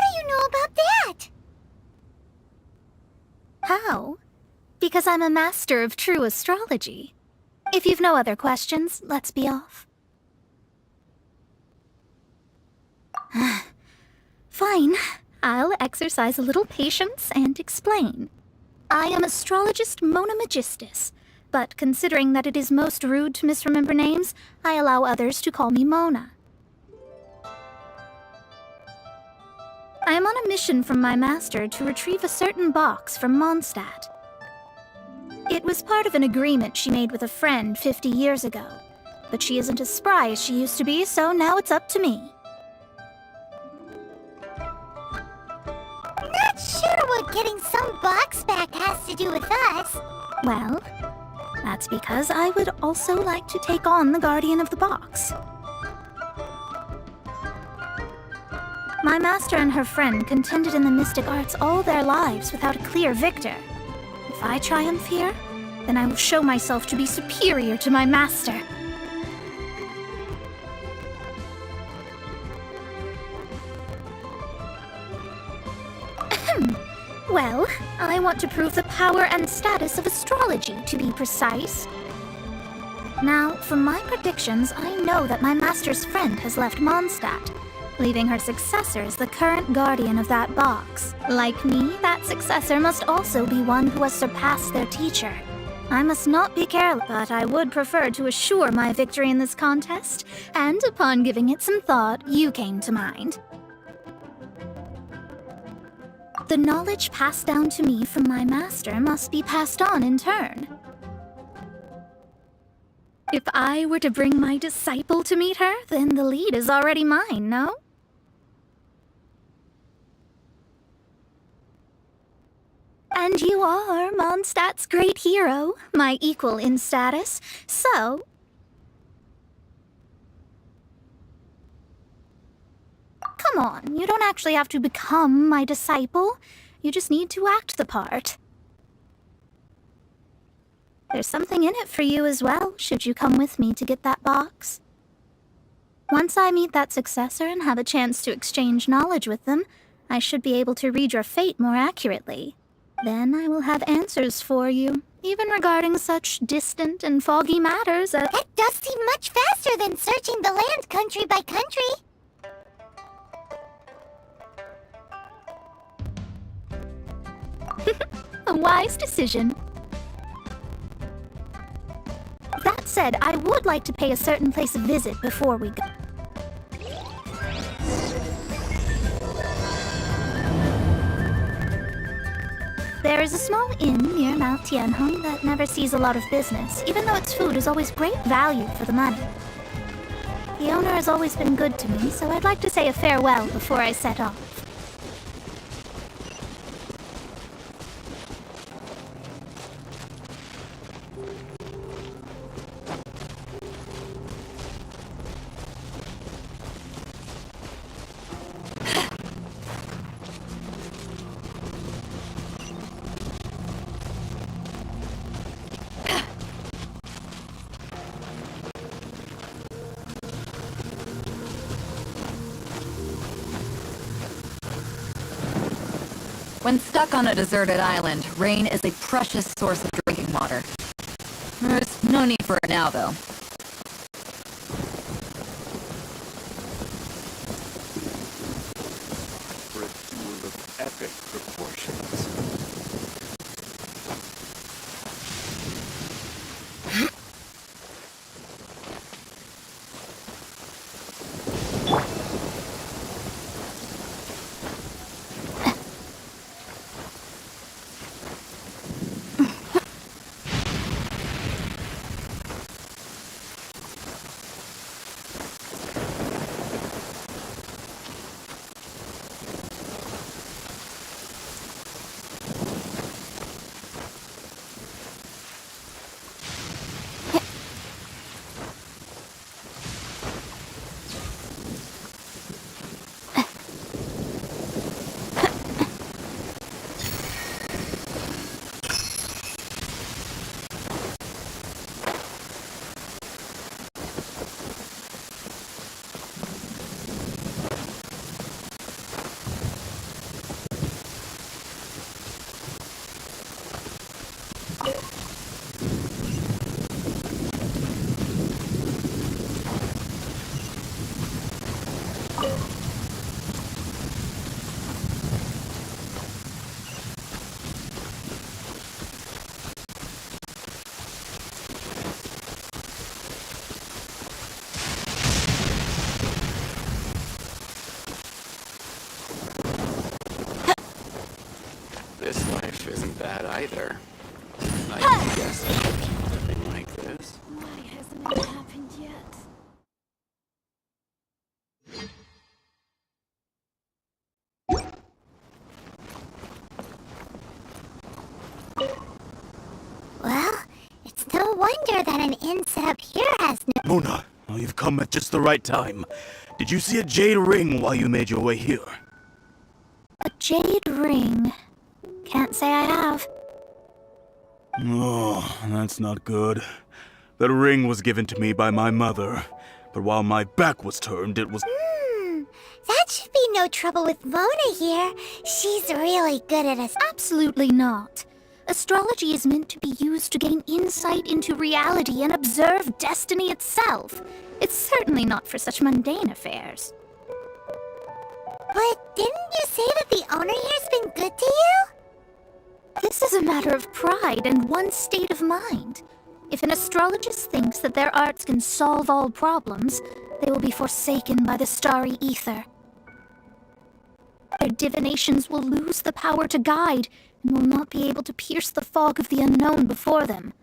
do you know about that? How? Because I'm a master of true astrology. If you've no other questions, let's be off. Fine. I'll exercise a little patience and explain. I am astrologist Mona Magistus, but considering that it is most rude to misremember names, I allow others to call me Mona. I am on a mission from my master to retrieve a certain box from Mondstadt. It was part of an agreement she made with a friend 50 years ago, but she isn't as spry as she used to be, so now it's up to me. Not sure what getting some box back has to do with us. Well, that's because I would also like to take on the Guardian of the Box. My master and her friend contended in the mystic arts all their lives without a clear victor. If I triumph here, then I will show myself to be superior to my master. Well, I want to prove the power and status of astrology, to be precise. Now, from my predictions, I know that my master's friend has left Mondstadt, leaving her successor as the current guardian of that box. Like me, that successor must also be one who has surpassed their teacher. I must not be careless, but I would prefer to assure my victory in this contest, and upon giving it some thought, you came to mind. The knowledge passed down to me from my master must be passed on in turn. If I were to bring my disciple to meet her, then the lead is already mine, no? And you are Mondstadt's great hero, my equal in status, so... Come on, you don't actually have to become my disciple. You just need to act the part. There's something in it for you as well, should you come with me to get that box. Once I meet that successor and have a chance to exchange knowledge with them, I should be able to read your fate more accurately. Then I will have answers for you, even regarding such distant and foggy matters as... That does seem much faster than searching the land country by country. A wise decision. That said, I would like to pay a certain place a visit before we go. There is a small inn near Mount Tianheng that never sees a lot of business, even though its food is always great value for the money. The owner has always been good to me, so I'd like to say a farewell before I set off. When stuck on a deserted island, rain is a precious source of drinking water. There's no need for it now, though. For a tool of epic proportions. bad either. I guess I could keep the thing like this. Why hasn't it happened yet? Well, it's no wonder that an inn set up here has no— Mona, you've come at just the right time. Did you see a jade ring while you made your way here? A jade ring. Can't say I have. Oh, that's not good. That ring was given to me by my mother, but while my back was turned, it was— That should be no trouble with Mona here. She's really good at us. Absolutely not. Astrology is meant to be used to gain insight into reality and observe destiny itself. It's certainly not for such mundane affairs. But didn't you say that the owner here's been good to you? This is a matter of pride and one's state of mind. If an astrologist thinks that their arts can solve all problems, they will be forsaken by the starry ether. Their divinations will lose the power to guide and will not be able to pierce the fog of the unknown before them.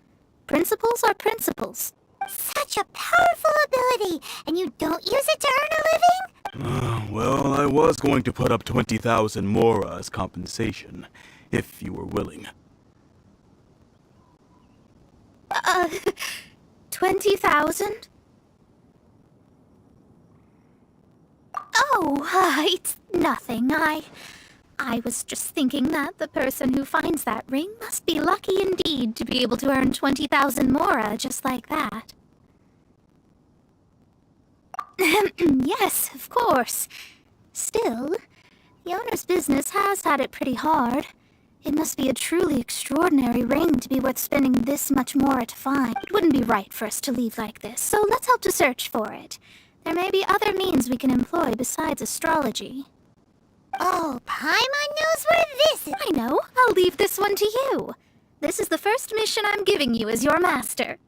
Principles are principles. Such a powerful ability, and you don't use it to earn a living? Well, I was going to put up 20,000 mora as compensation, if you were willing. 20,000? Oh, it's nothing. I was just thinking that the person who finds that ring must be lucky indeed to be able to earn 20,000 mora just like that. Yes, of course. Still, the owner's business has had it pretty hard. It must be a truly extraordinary ring to be worth spending this much mora to find. It wouldn't be right for us to leave like this, so let's help to search for it. There may be other means we can employ besides astrology. Oh, Paimon knows where this is. I know. I'll leave this one to you. This is the first mission I'm giving you as your master.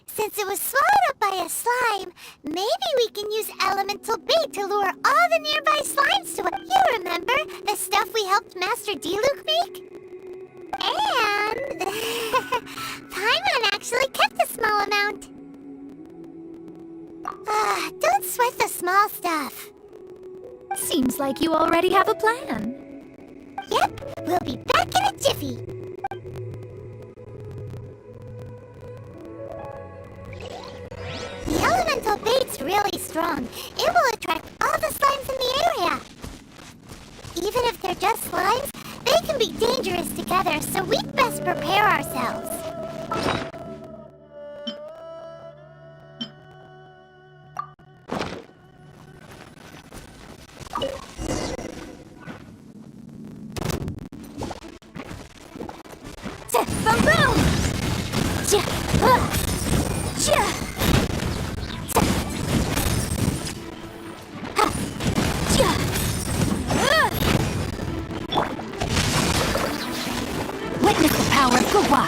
Since it was swallowed up by a slime, maybe we can use elemental bait to lure all the nearby slimes to it. You remember the stuff we helped Master Diluc make? And Paimon actually kept a small amount. Don't sweat the small stuff. Seems like you already have a plan. Yep, we'll be back in a jiffy. The elemental bait's really strong. It will attract all the slimes in the area. Even if they're just slimes, they can be dangerous together, so we'd best prepare ourselves. Boom boom! Witness the power of Gua!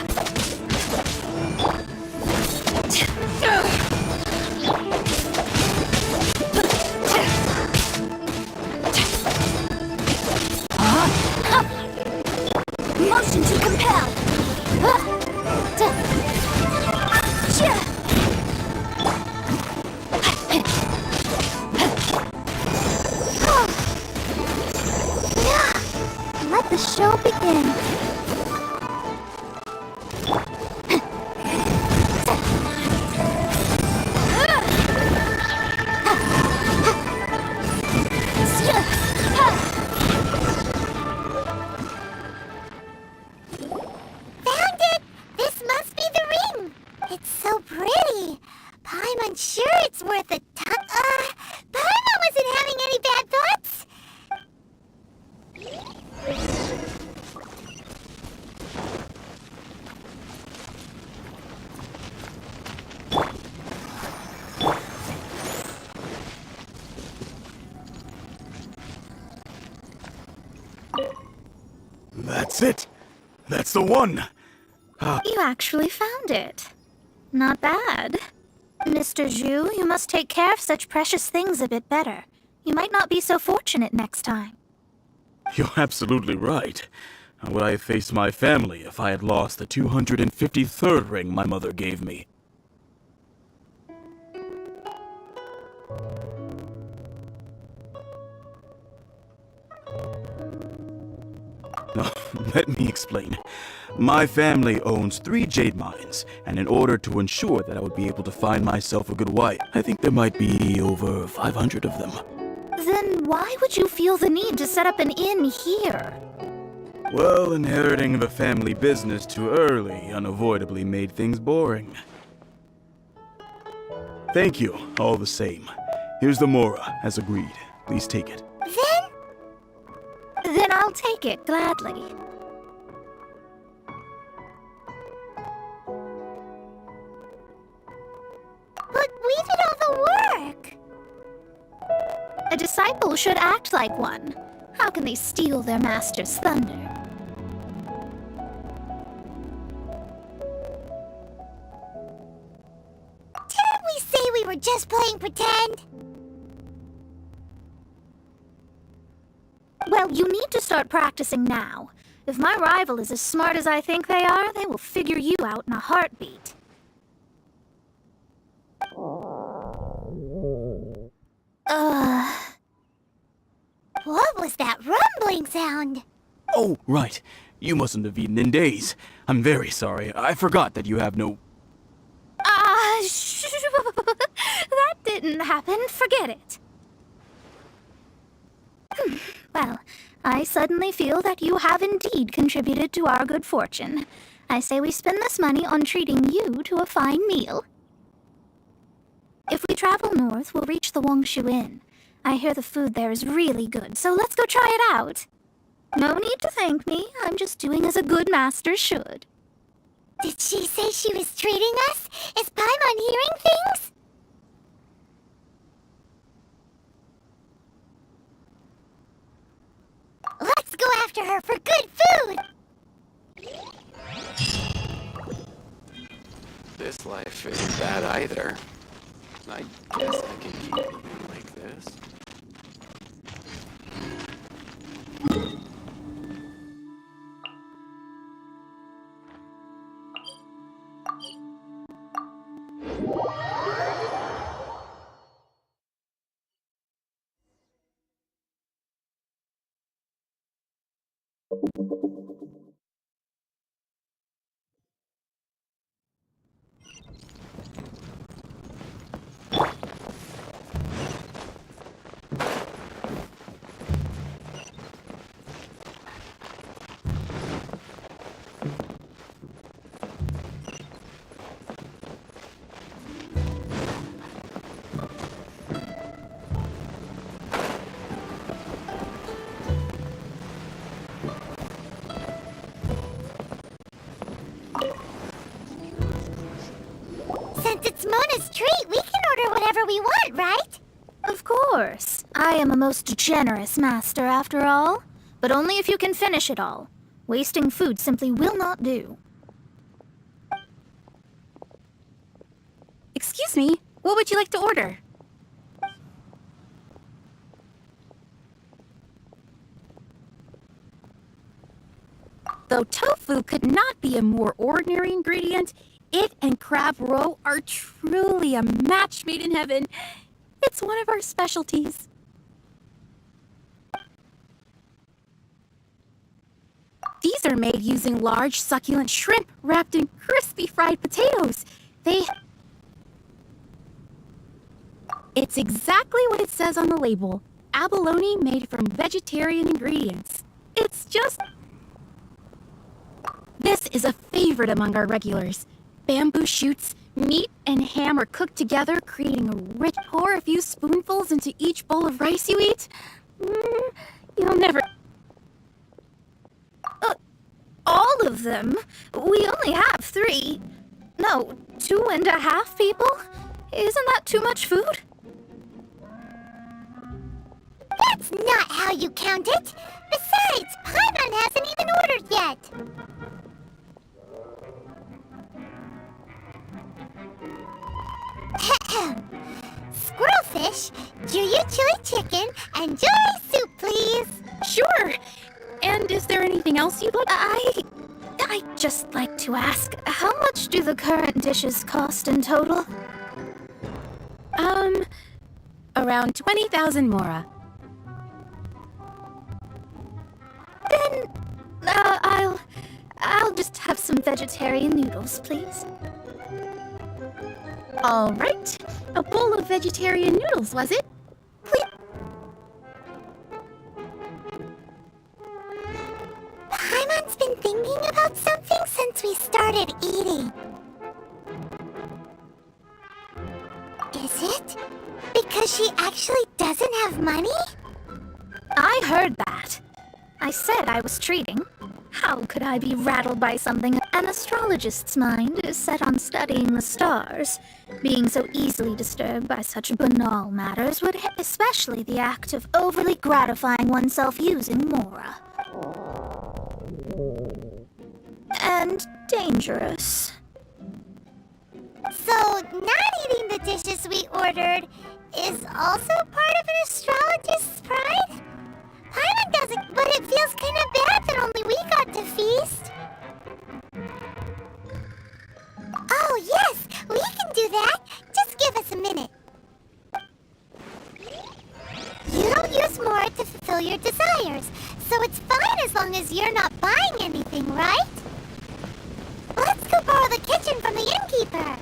Motion to compel! Let the show begin. Found it! This must be the ring! It's so pretty. Paimon's sure it's worth a ton. Paimon wasn't having any bad thoughts. That's it! That's the one! You actually found it. Not bad. Mr. Zhu, you must take care of such precious things a bit better. You might not be so fortunate next time. You're absolutely right. How would I have faced my family if I had lost the 253rd ring my mother gave me? No, let me explain. My family owns 3 jade mines, and in order to ensure that I would be able to find myself a good wife, I think there might be over 500 of them. Then why would you feel the need to set up an inn here? Well, inheriting the family business too early unavoidably made things boring. Thank you, all the same. Here's the Mora, as agreed. Please take it. Then I'll take it gladly. But we did all the work! A disciple should act like one. How can they steal their master's thunder? Didn't we say we were just playing pretend? Well, you need to start practicing now. If my rival is as smart as I think they are, they will figure you out in a heartbeat. What was that rumbling sound? Oh, right. You mustn't have eaten in days. I'm very sorry. I forgot that you have no... That didn't happen. Forget it. Well, I suddenly feel that you have indeed contributed to our good fortune. I say we spend this money on treating you to a fine meal. If we travel north, we'll reach the Wongshu Inn. I hear the food there is really good, so let's go try it out. No need to thank me. I'm just doing as a good master should. Did she say she was treating us? Is Paimon hearing things? Let's go after her for good food! This life isn't bad either. I guess I can keep eating like this. Since it's Mona's treat, we can order whatever we want, right? Of course. I am a most generous master, after all. But only if you can finish it all. Wasting food simply will not do. Excuse me, what would you like to order? Though tofu could not be a more ordinary ingredient, it and crab roe are truly a match made in heaven. It's one of our specialties. These are made using large, succulent shrimp wrapped in crispy fried potatoes. It's exactly what it says on the label. Abalone made from vegetarian ingredients. It's just... This is a favorite among our regulars. Bamboo shoots, meat, and ham are cooked together, creating a rich... Pour a few spoonfuls into each bowl of rice you eat. You'll never... All of them? We only have 3. No, 2.5 people? Isn't that too much food? That's not how you count it! Besides, Paimon hasn't even ordered yet! Squirrel fish, Juyu chili chicken, and Joy soup, please. Sure. And is there anything else you'd like? I'd just like to ask, how much do the current dishes cost in total? Around 20,000 mora. Then, I'll just have some vegetarian noodles, please. All right. A bowl of vegetarian noodles, was it? Paimon's been thinking about something since we started eating. Is it because she actually doesn't have money? I heard that. I said I was treating. How could I be rattled by something? An astrologist's mind is set on studying the stars. Being so easily disturbed by such banal matters would especially the act of overly gratifying oneself using Mora. And dangerous. So, not eating the dishes we ordered is also part of an astrologist's pride? Paimon doesn't, but it feels kind of bad that only we got to feast. Oh, yes, we can do that. Just give us a minute. You don't use Mora to fulfill your desires, so it's fine as long as you're not buying anything, right? Let's go borrow the kitchen from the innkeeper.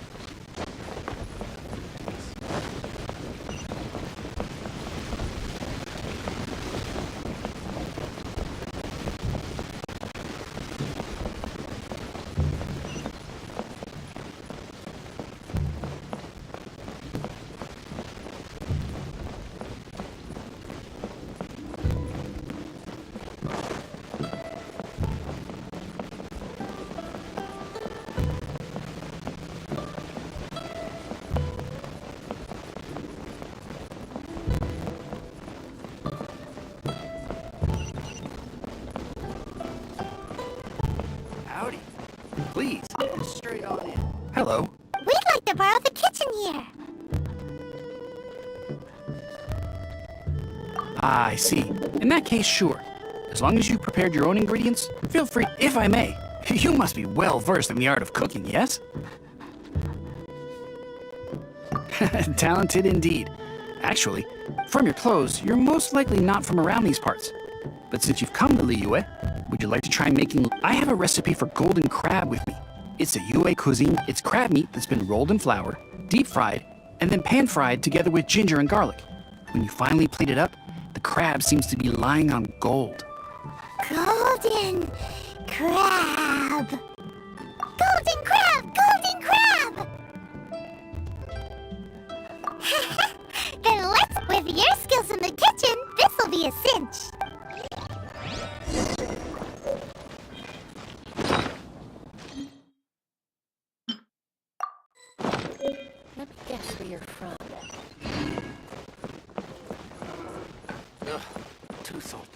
Howdy. Please, get straight on in. Hello. We'd like to borrow the kitchen here. Ah, I see. In that case, sure. As long as you prepared your own ingredients, feel free. If I may, you must be well versed in the art of cooking, yes? Talented indeed. Actually, from your clothes, you're most likely not from around these parts. But since you've come to Liyue, would you like to try making... I have a recipe for golden crab with me. It's a Yue cuisine. It's crab meat that's been rolled in flour, deep fried, and then pan fried together with ginger and garlic. When you finally plate it up, the crab seems to be lying on gold. Golden crab. Golden crab! Golden crab! Then let's... With your skills in the kitchen, this'll be a cinch. Let me guess where you're from. Ugh, too salty.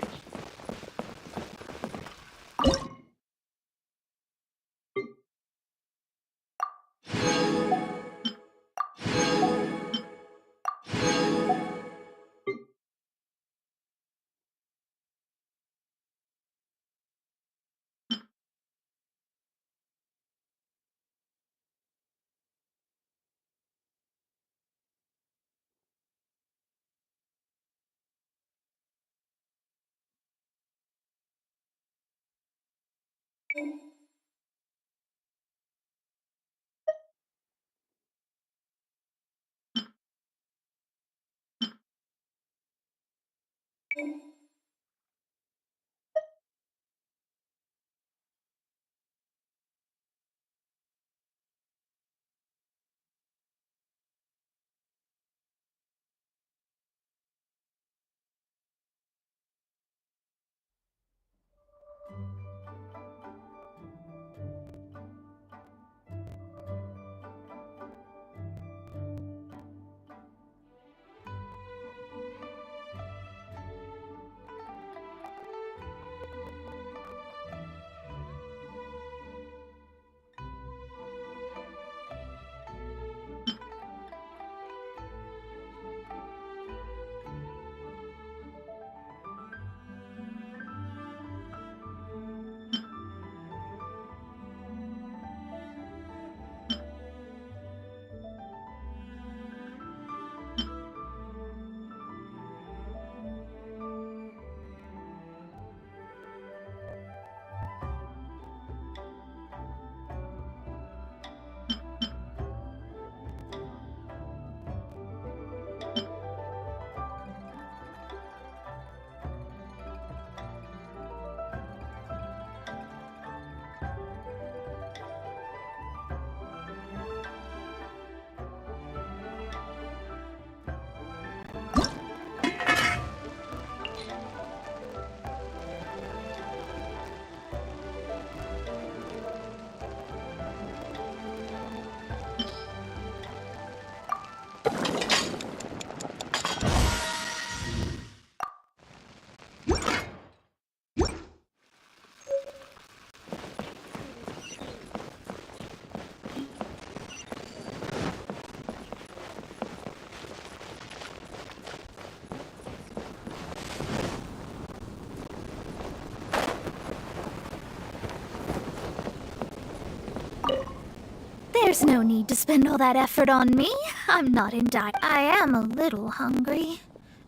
There's no need to spend all that effort on me. I'm not in diet. I am a little hungry.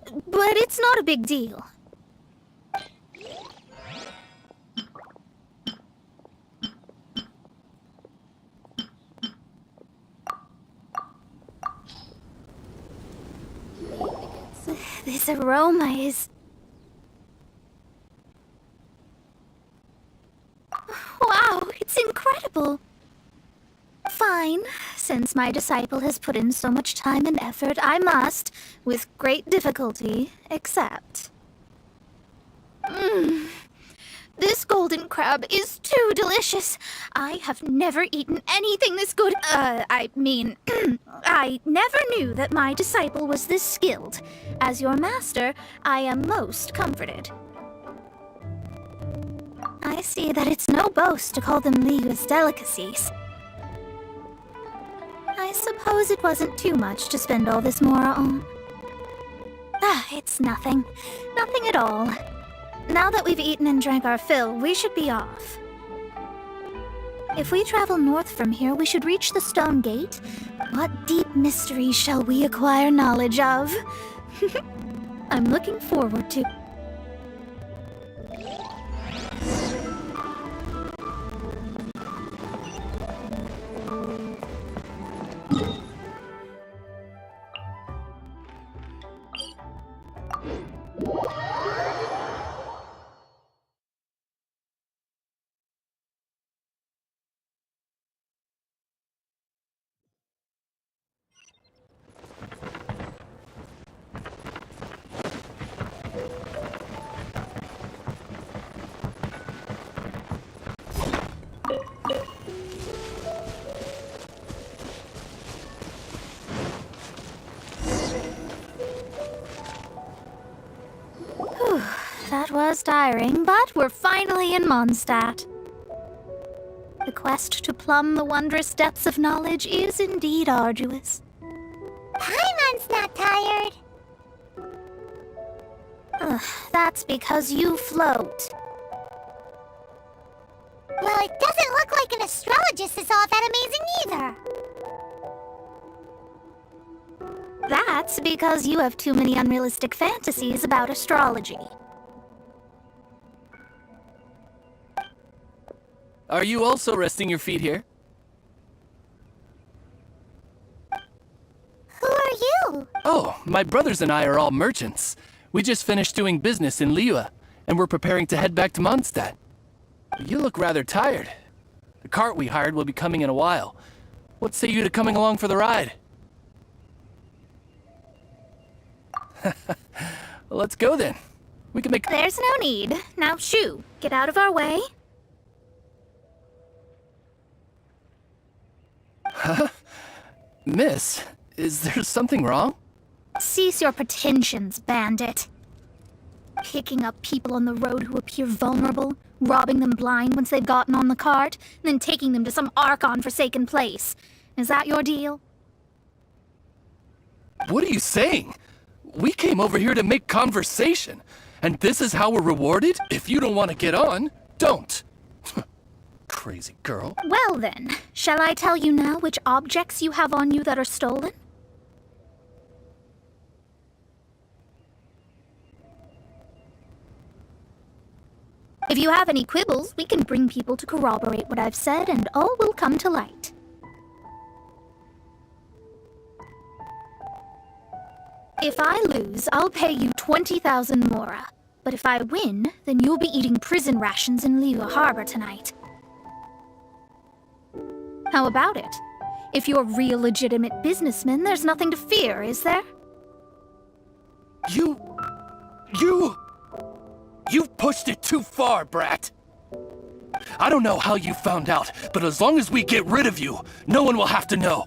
But it's not a big deal. This aroma is... Wow, it's incredible. Fine. Since my disciple has put in so much time and effort, I must, with great difficulty, accept. This golden crab is too delicious. I have never eaten anything this good. I never knew that my disciple was this skilled. As your master, I am most comforted. I see that it's no boast to call them Liyue's delicacies. I suppose it wasn't too much to spend all this mora on. It's nothing. Nothing at all. Now that we've eaten and drank our fill, we should be off. If we travel north from here, we should reach the stone gate. What deep mystery shall we acquire knowledge of? I'm looking forward to... That was tiring, but we're finally in Mondstadt. The quest to plumb the wondrous depths of knowledge is indeed arduous. Paimon's not tired. That's because you float. Well, it doesn't look like an astrologist is all that amazing either. That's because you have too many unrealistic fantasies about astrology. Are you also resting your feet here? Who are you? Oh, my brothers and I are all merchants. We just finished doing business in Liyue, and we're preparing to head back to Mondstadt. You look rather tired. The cart we hired will be coming in a while. What say you to coming along for the ride? Well, let's go then. We can make... There's no need. Now shoo, get out of our way. Huh? Miss, is there something wrong? Cease your pretensions, bandit. Picking up people on the road who appear vulnerable, robbing them blind once they've gotten on the cart, and then taking them to some Archon-forsaken place. Is that your deal? What are you saying? We came over here to make conversation, and this is how we're rewarded? If you don't want to get on, don't. Crazy girl. Well then, shall I tell you now which objects you have on you that are stolen? If you have any quibbles, we can bring people to corroborate what I've said, and all will come to light. If I lose, I'll pay you 20,000 mora. But if I win, then you'll be eating prison rations in Liyue Harbor tonight. How about it? If you're real legitimate businessmen, there's nothing to fear, is there? You've pushed it too far, brat. I don't know how you found out, but as long as we get rid of you, no one will have to know.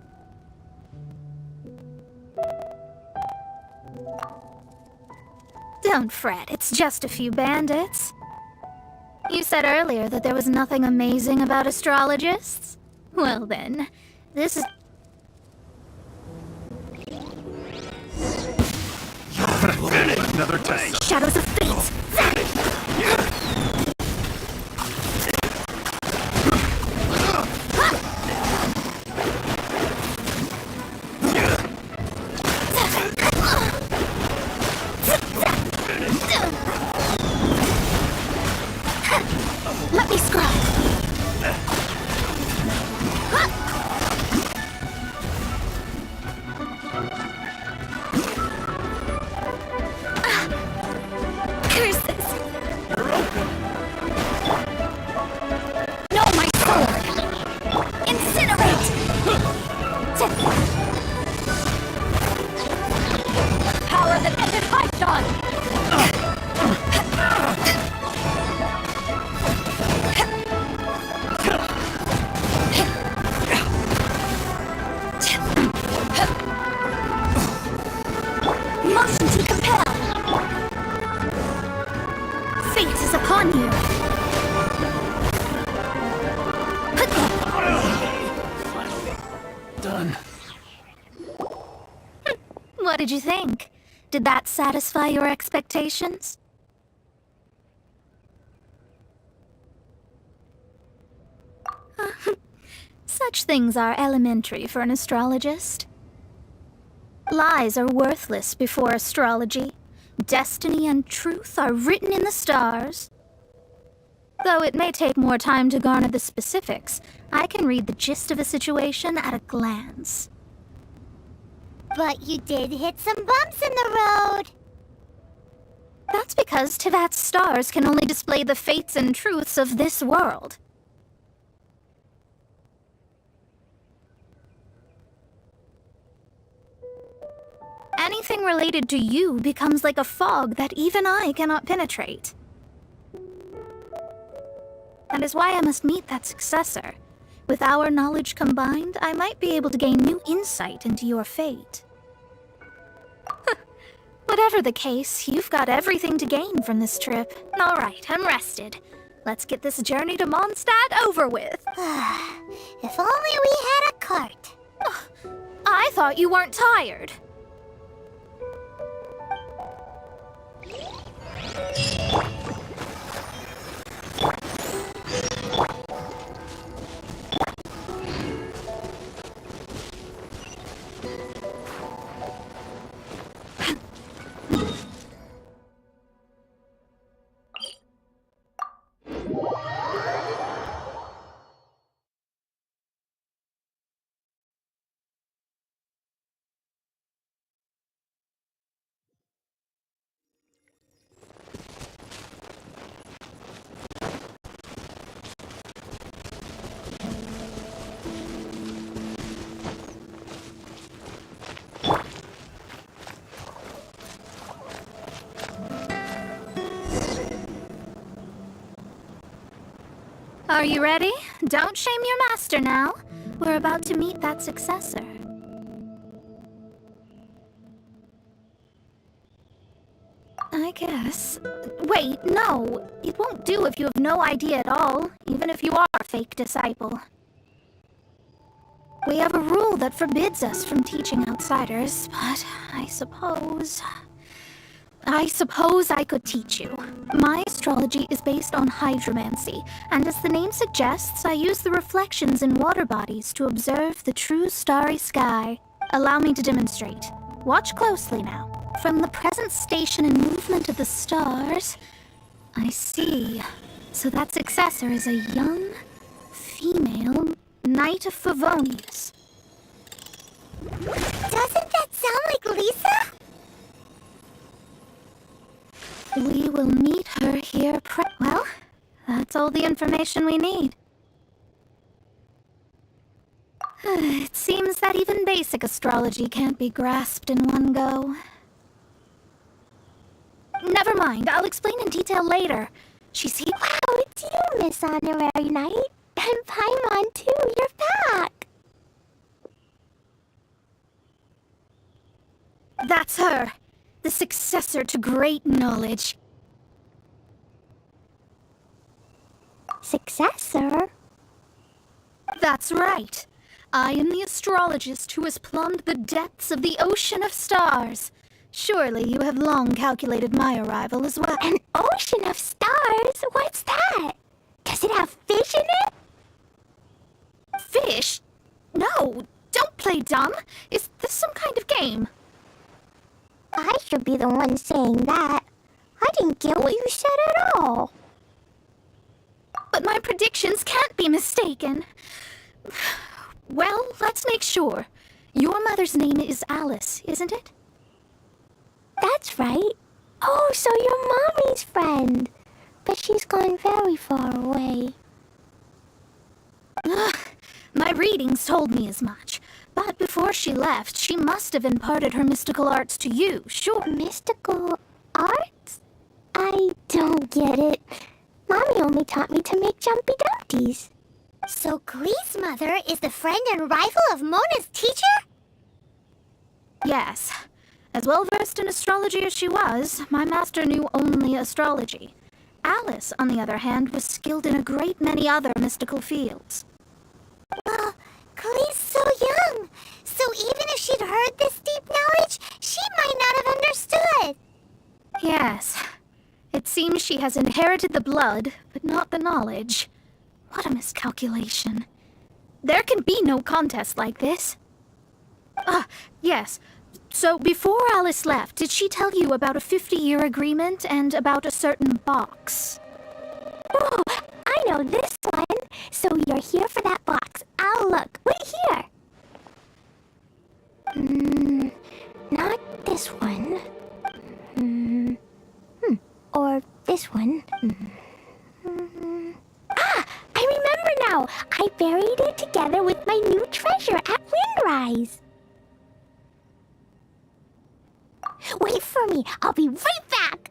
Don't fret, it's just a few bandits. You said earlier that there was nothing amazing about astrologists? Well then, this is... Another tank. Shadows of Fate! caution to compel. Fate is upon you. Done. What did you think? Did that satisfy your expectations? Such things are elementary for an astrologist. Lies are worthless before astrology. Destiny and truth are written in the stars. Though it may take more time to garner the specifics, I can read the gist of a situation at a glance. But you did hit some bumps in the road. That's because Tivat's stars can only display the fates and truths of this world. Anything related to you becomes like a fog that even I cannot penetrate. That is why I must meet that successor. With our knowledge combined, I might be able to gain new insight into your fate. Whatever the case, you've got everything to gain from this trip. All right, I'm rested. Let's get this journey to Mondstadt over with. If only we had a cart. I thought you weren't tired. Are you ready? Don't shame your master now. We're about to meet that successor. I guess. Wait, no. It won't do if you have no idea at all, even if you are a fake disciple. We have a rule that forbids us from teaching outsiders, but I suppose I could teach you. My astrology is based on hydromancy, and as the name suggests, I use the reflections in water bodies to observe the true starry sky. Allow me to demonstrate. Watch closely now. From the present station and movement of the stars, I see. So that successor is a young, female Knight of Favonius. Doesn't that sound like Lisa? We will meet her here well, that's all the information we need. It seems that even basic astrology can't be grasped in one go. Never mind, I'll explain in detail later. She's here. Wow, it's you, Miss Honorary Knight. And Paimon too, you're back. That's her. The successor to great knowledge. Successor? That's right. I am the astrologist who has plumbed the depths of the ocean of stars. Surely you have long calculated my arrival as well. An ocean of stars? What's that? Does it have fish in it? Fish? No, don't play dumb. Is this some kind of game? I should be the one saying that. I didn't get what you said at all. But my predictions can't be mistaken. Well, let's make sure. Your mother's name is Alice, isn't it? That's right. Oh, so you're Mommy's friend. But she's gone very far away. My readings told me as much. But before she left, she must have imparted her mystical arts to you, sure. Mystical arts? I don't get it. Mommy only taught me to make jumpy dumpties. So Glee's mother is the friend and rival of Mona's teacher? Yes. As well versed in astrology as she was, my master knew only astrology. Alice, on the other hand, was skilled in a great many other mystical fields. Well, Chloe's so young, so even if she'd heard this deep knowledge, she might not have understood. Yes, it seems she has inherited the blood, but not the knowledge. What a miscalculation. There can be no contest like this. Ah, yes. So before Alice left, did she tell you about a 50-year agreement and about a certain box? Oh, I know this one. So you're here for that box. I'll look. Wait here. Not this one. Or this one. Ah, I remember now. I buried it together with my new treasure at Windrise. Wait for me. I'll be right back.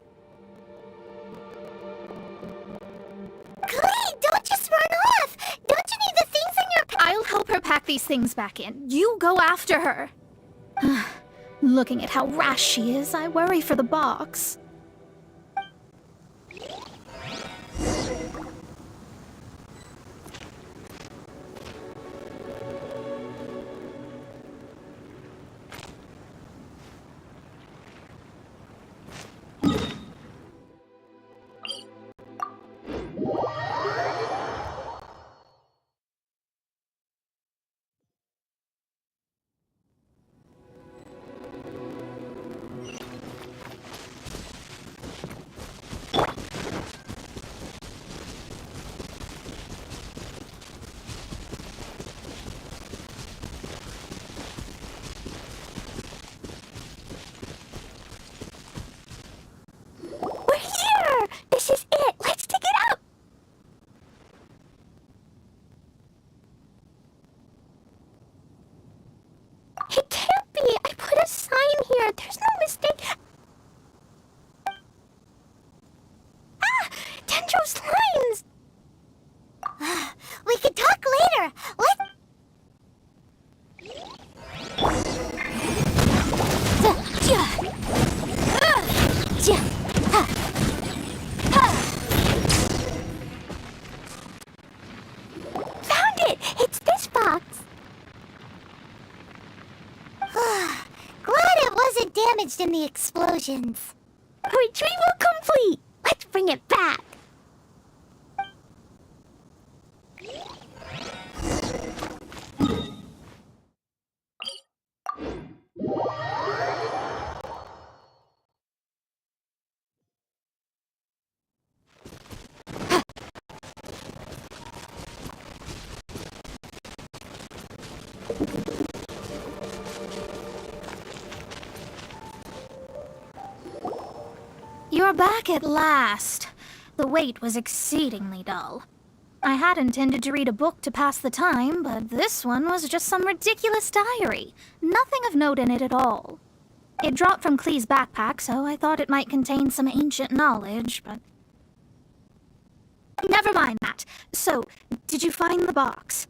Chloe, don't just run off. Don't you need the things in your... I'll help her pack these things back in. You go after her. Looking at how rash she is, I worry for the box. This is it! Let's dig it up! It can't be! I put a sign here! There's no mistake! Ah! Dendro's lines! We could talk later! Found it! It's this box! Glad it wasn't damaged in the explosions. Retrieval complete! Let's bring it back! You're back at last. The wait was exceedingly dull. I had intended to read a book to pass the time, but this one was just some ridiculous diary. Nothing of note in it at all. It dropped from Clee's backpack, so I thought it might contain some ancient knowledge, but... Never mind that. So, did you find the box?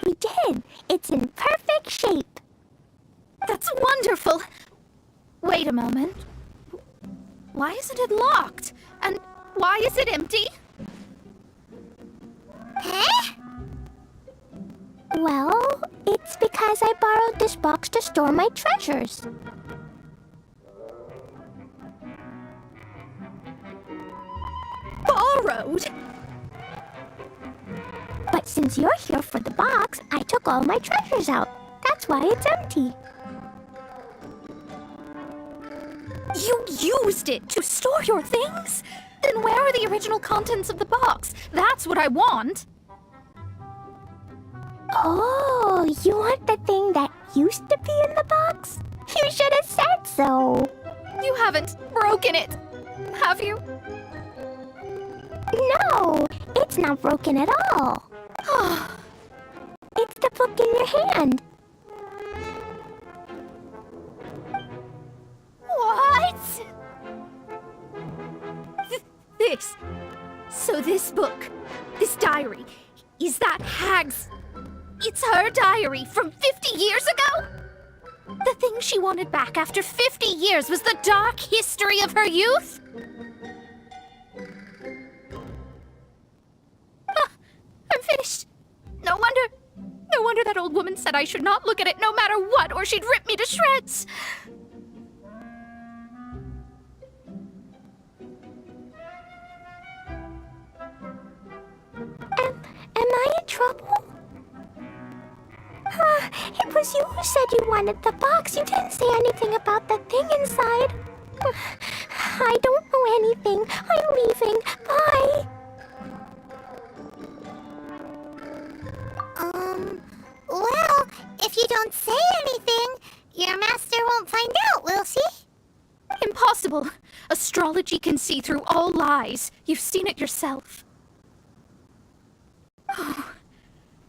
We did. It's in perfect shape. That's wonderful! Wait a moment. Why isn't it locked? And why is it empty? Huh? Well, it's because I borrowed this box to store my treasures. Borrowed? But since you're here for the box, I took all my treasures out. That's why it's empty. You used it to store your things? Then where are the original contents of the box? That's what I want. Oh, you want the thing that used to be in the box? You should have said so. You haven't broken it, have you? No, it's not broken at all. It's the book in your hand. What? This. So this book, this diary, is that Hag's... It's her diary from 50 years ago? The thing she wanted back after 50 years was the dark history of her youth? I'm finished. No wonder that old woman said I should not look at it no matter what, or she'd rip me to shreds. Am I in trouble? It was you who said you wanted the box. You didn't say anything about the thing inside. I don't know anything. I'm leaving. Bye. Well, if you don't say anything, your master won't find out, will she? Impossible. Astrology can see through all lies. You've seen it yourself.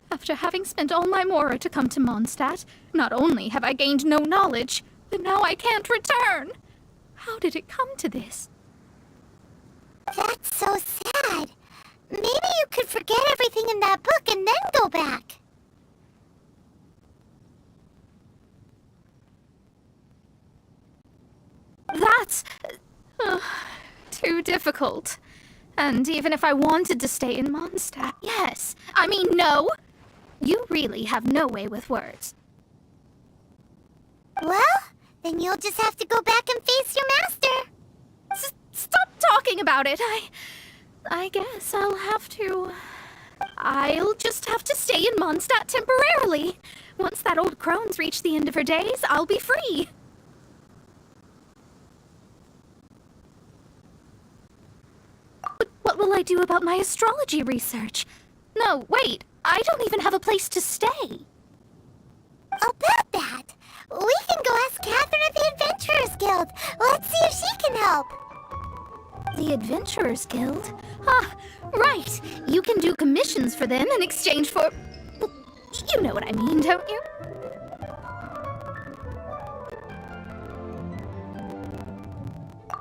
After having spent all my mora to come to Mondstadt, not only have I gained no knowledge, but now I can't return. How did it come to this? That's so sad. Maybe you could forget everything in that book and then go back. That's too difficult. And even if I wanted to stay in Mondstadt, yes. I mean, no. You really have no way with words. Well, then you'll just have to go back and face your master. Stop talking about it. I guess I'll just have to stay in Mondstadt temporarily. Once that old crone's reached the end of her days, I'll be free. But what will I do about my astrology research? No, wait. I don't even have a place to stay. About that, we can go ask Catherine at the Adventurers Guild. Let's see if she can help. The Adventurers Guild? Ah, right. You can do commissions for them in exchange for... Well, you know what I mean, don't you?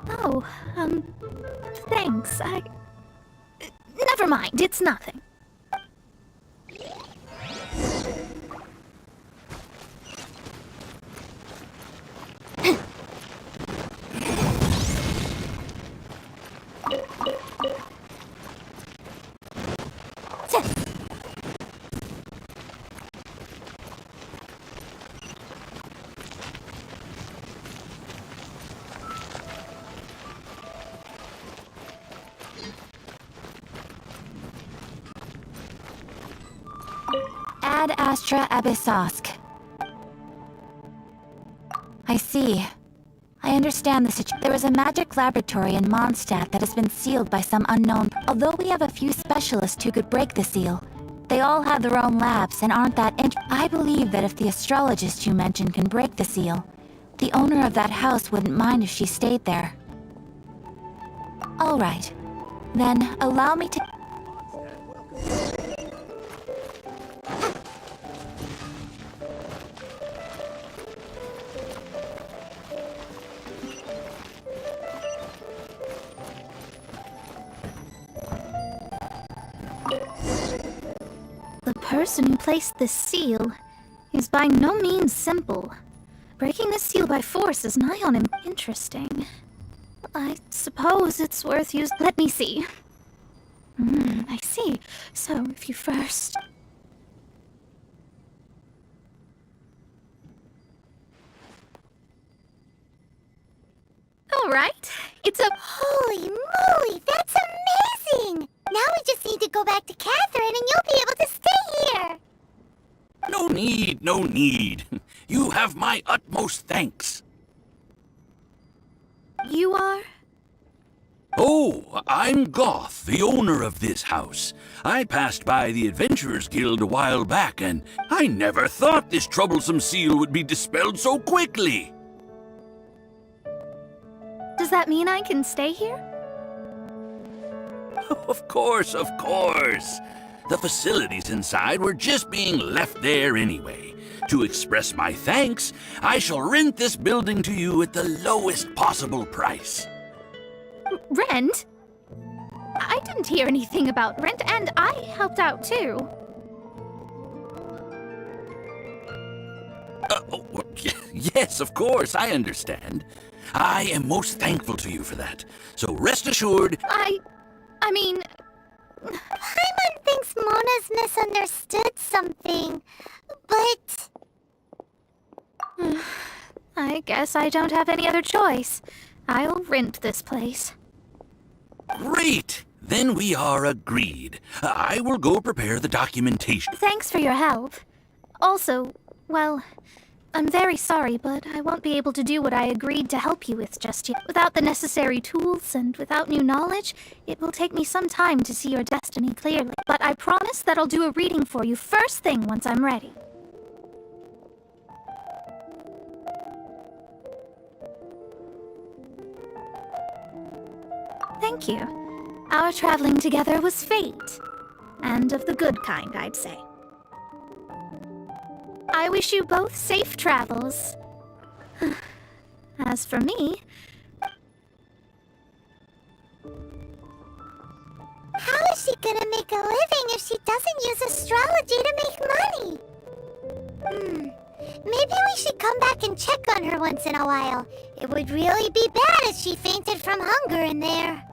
Oh, thanks. Never mind, it's nothing. Ad Astra Abyssosk. I see. I understand the situation. There is a magic laboratory in Mondstadt that has been sealed by some unknown. Although we have a few specialists who could break the seal, they all have their own labs and aren't that I believe that if the astrologist you mentioned can break the seal, the owner of that house wouldn't mind if she stayed there. All right. Then allow me to... The person who placed this seal is by no means simple. Breaking the seal by force is nigh on interesting. I suppose it's worth using. Let me see. I see. So if you first... All right. It's a... Holy moly, that's amazing! Now we just need to go back to Catherine and you'll be able to stay here! No need, no need. You have my utmost thanks. You are? Oh, I'm Goth, the owner of this house. I passed by the Adventurers Guild a while back, and I never thought this troublesome seal would be dispelled so quickly. Does that mean I can stay here? Of course, of course. The facilities inside were just being left there anyway. To express my thanks, I shall rent this building to you at the lowest possible price. Rent? I didn't hear anything about rent, and I helped out too. Yes, of course, I understand. I am most thankful to you for that. So rest assured... I mean... Paimon thinks Mona's misunderstood something, but... I guess I don't have any other choice. I'll rent this place. Great! Then we are agreed. I will go prepare the documentation. Thanks for your help. Also, well, I'm very sorry, but I won't be able to do what I agreed to help you with just yet. Without the necessary tools and without new knowledge, it will take me some time to see your destiny clearly. But I promise that I'll do a reading for you first thing once I'm ready. Thank you. Our traveling together was fate. And of the good kind, I'd say. I wish you both safe travels. As for me... How is she gonna make a living if she doesn't use astrology to make money? Maybe we should come back and check on her once in a while. It would really be bad if she fainted from hunger in there.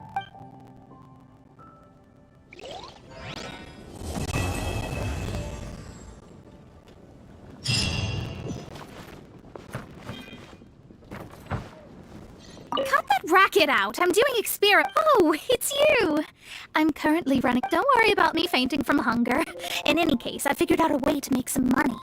Cut that racket out! I'm doing experiment. Oh, it's you! I'm currently running. Don't worry about me fainting from hunger. In any case, I figured out a way to make some money.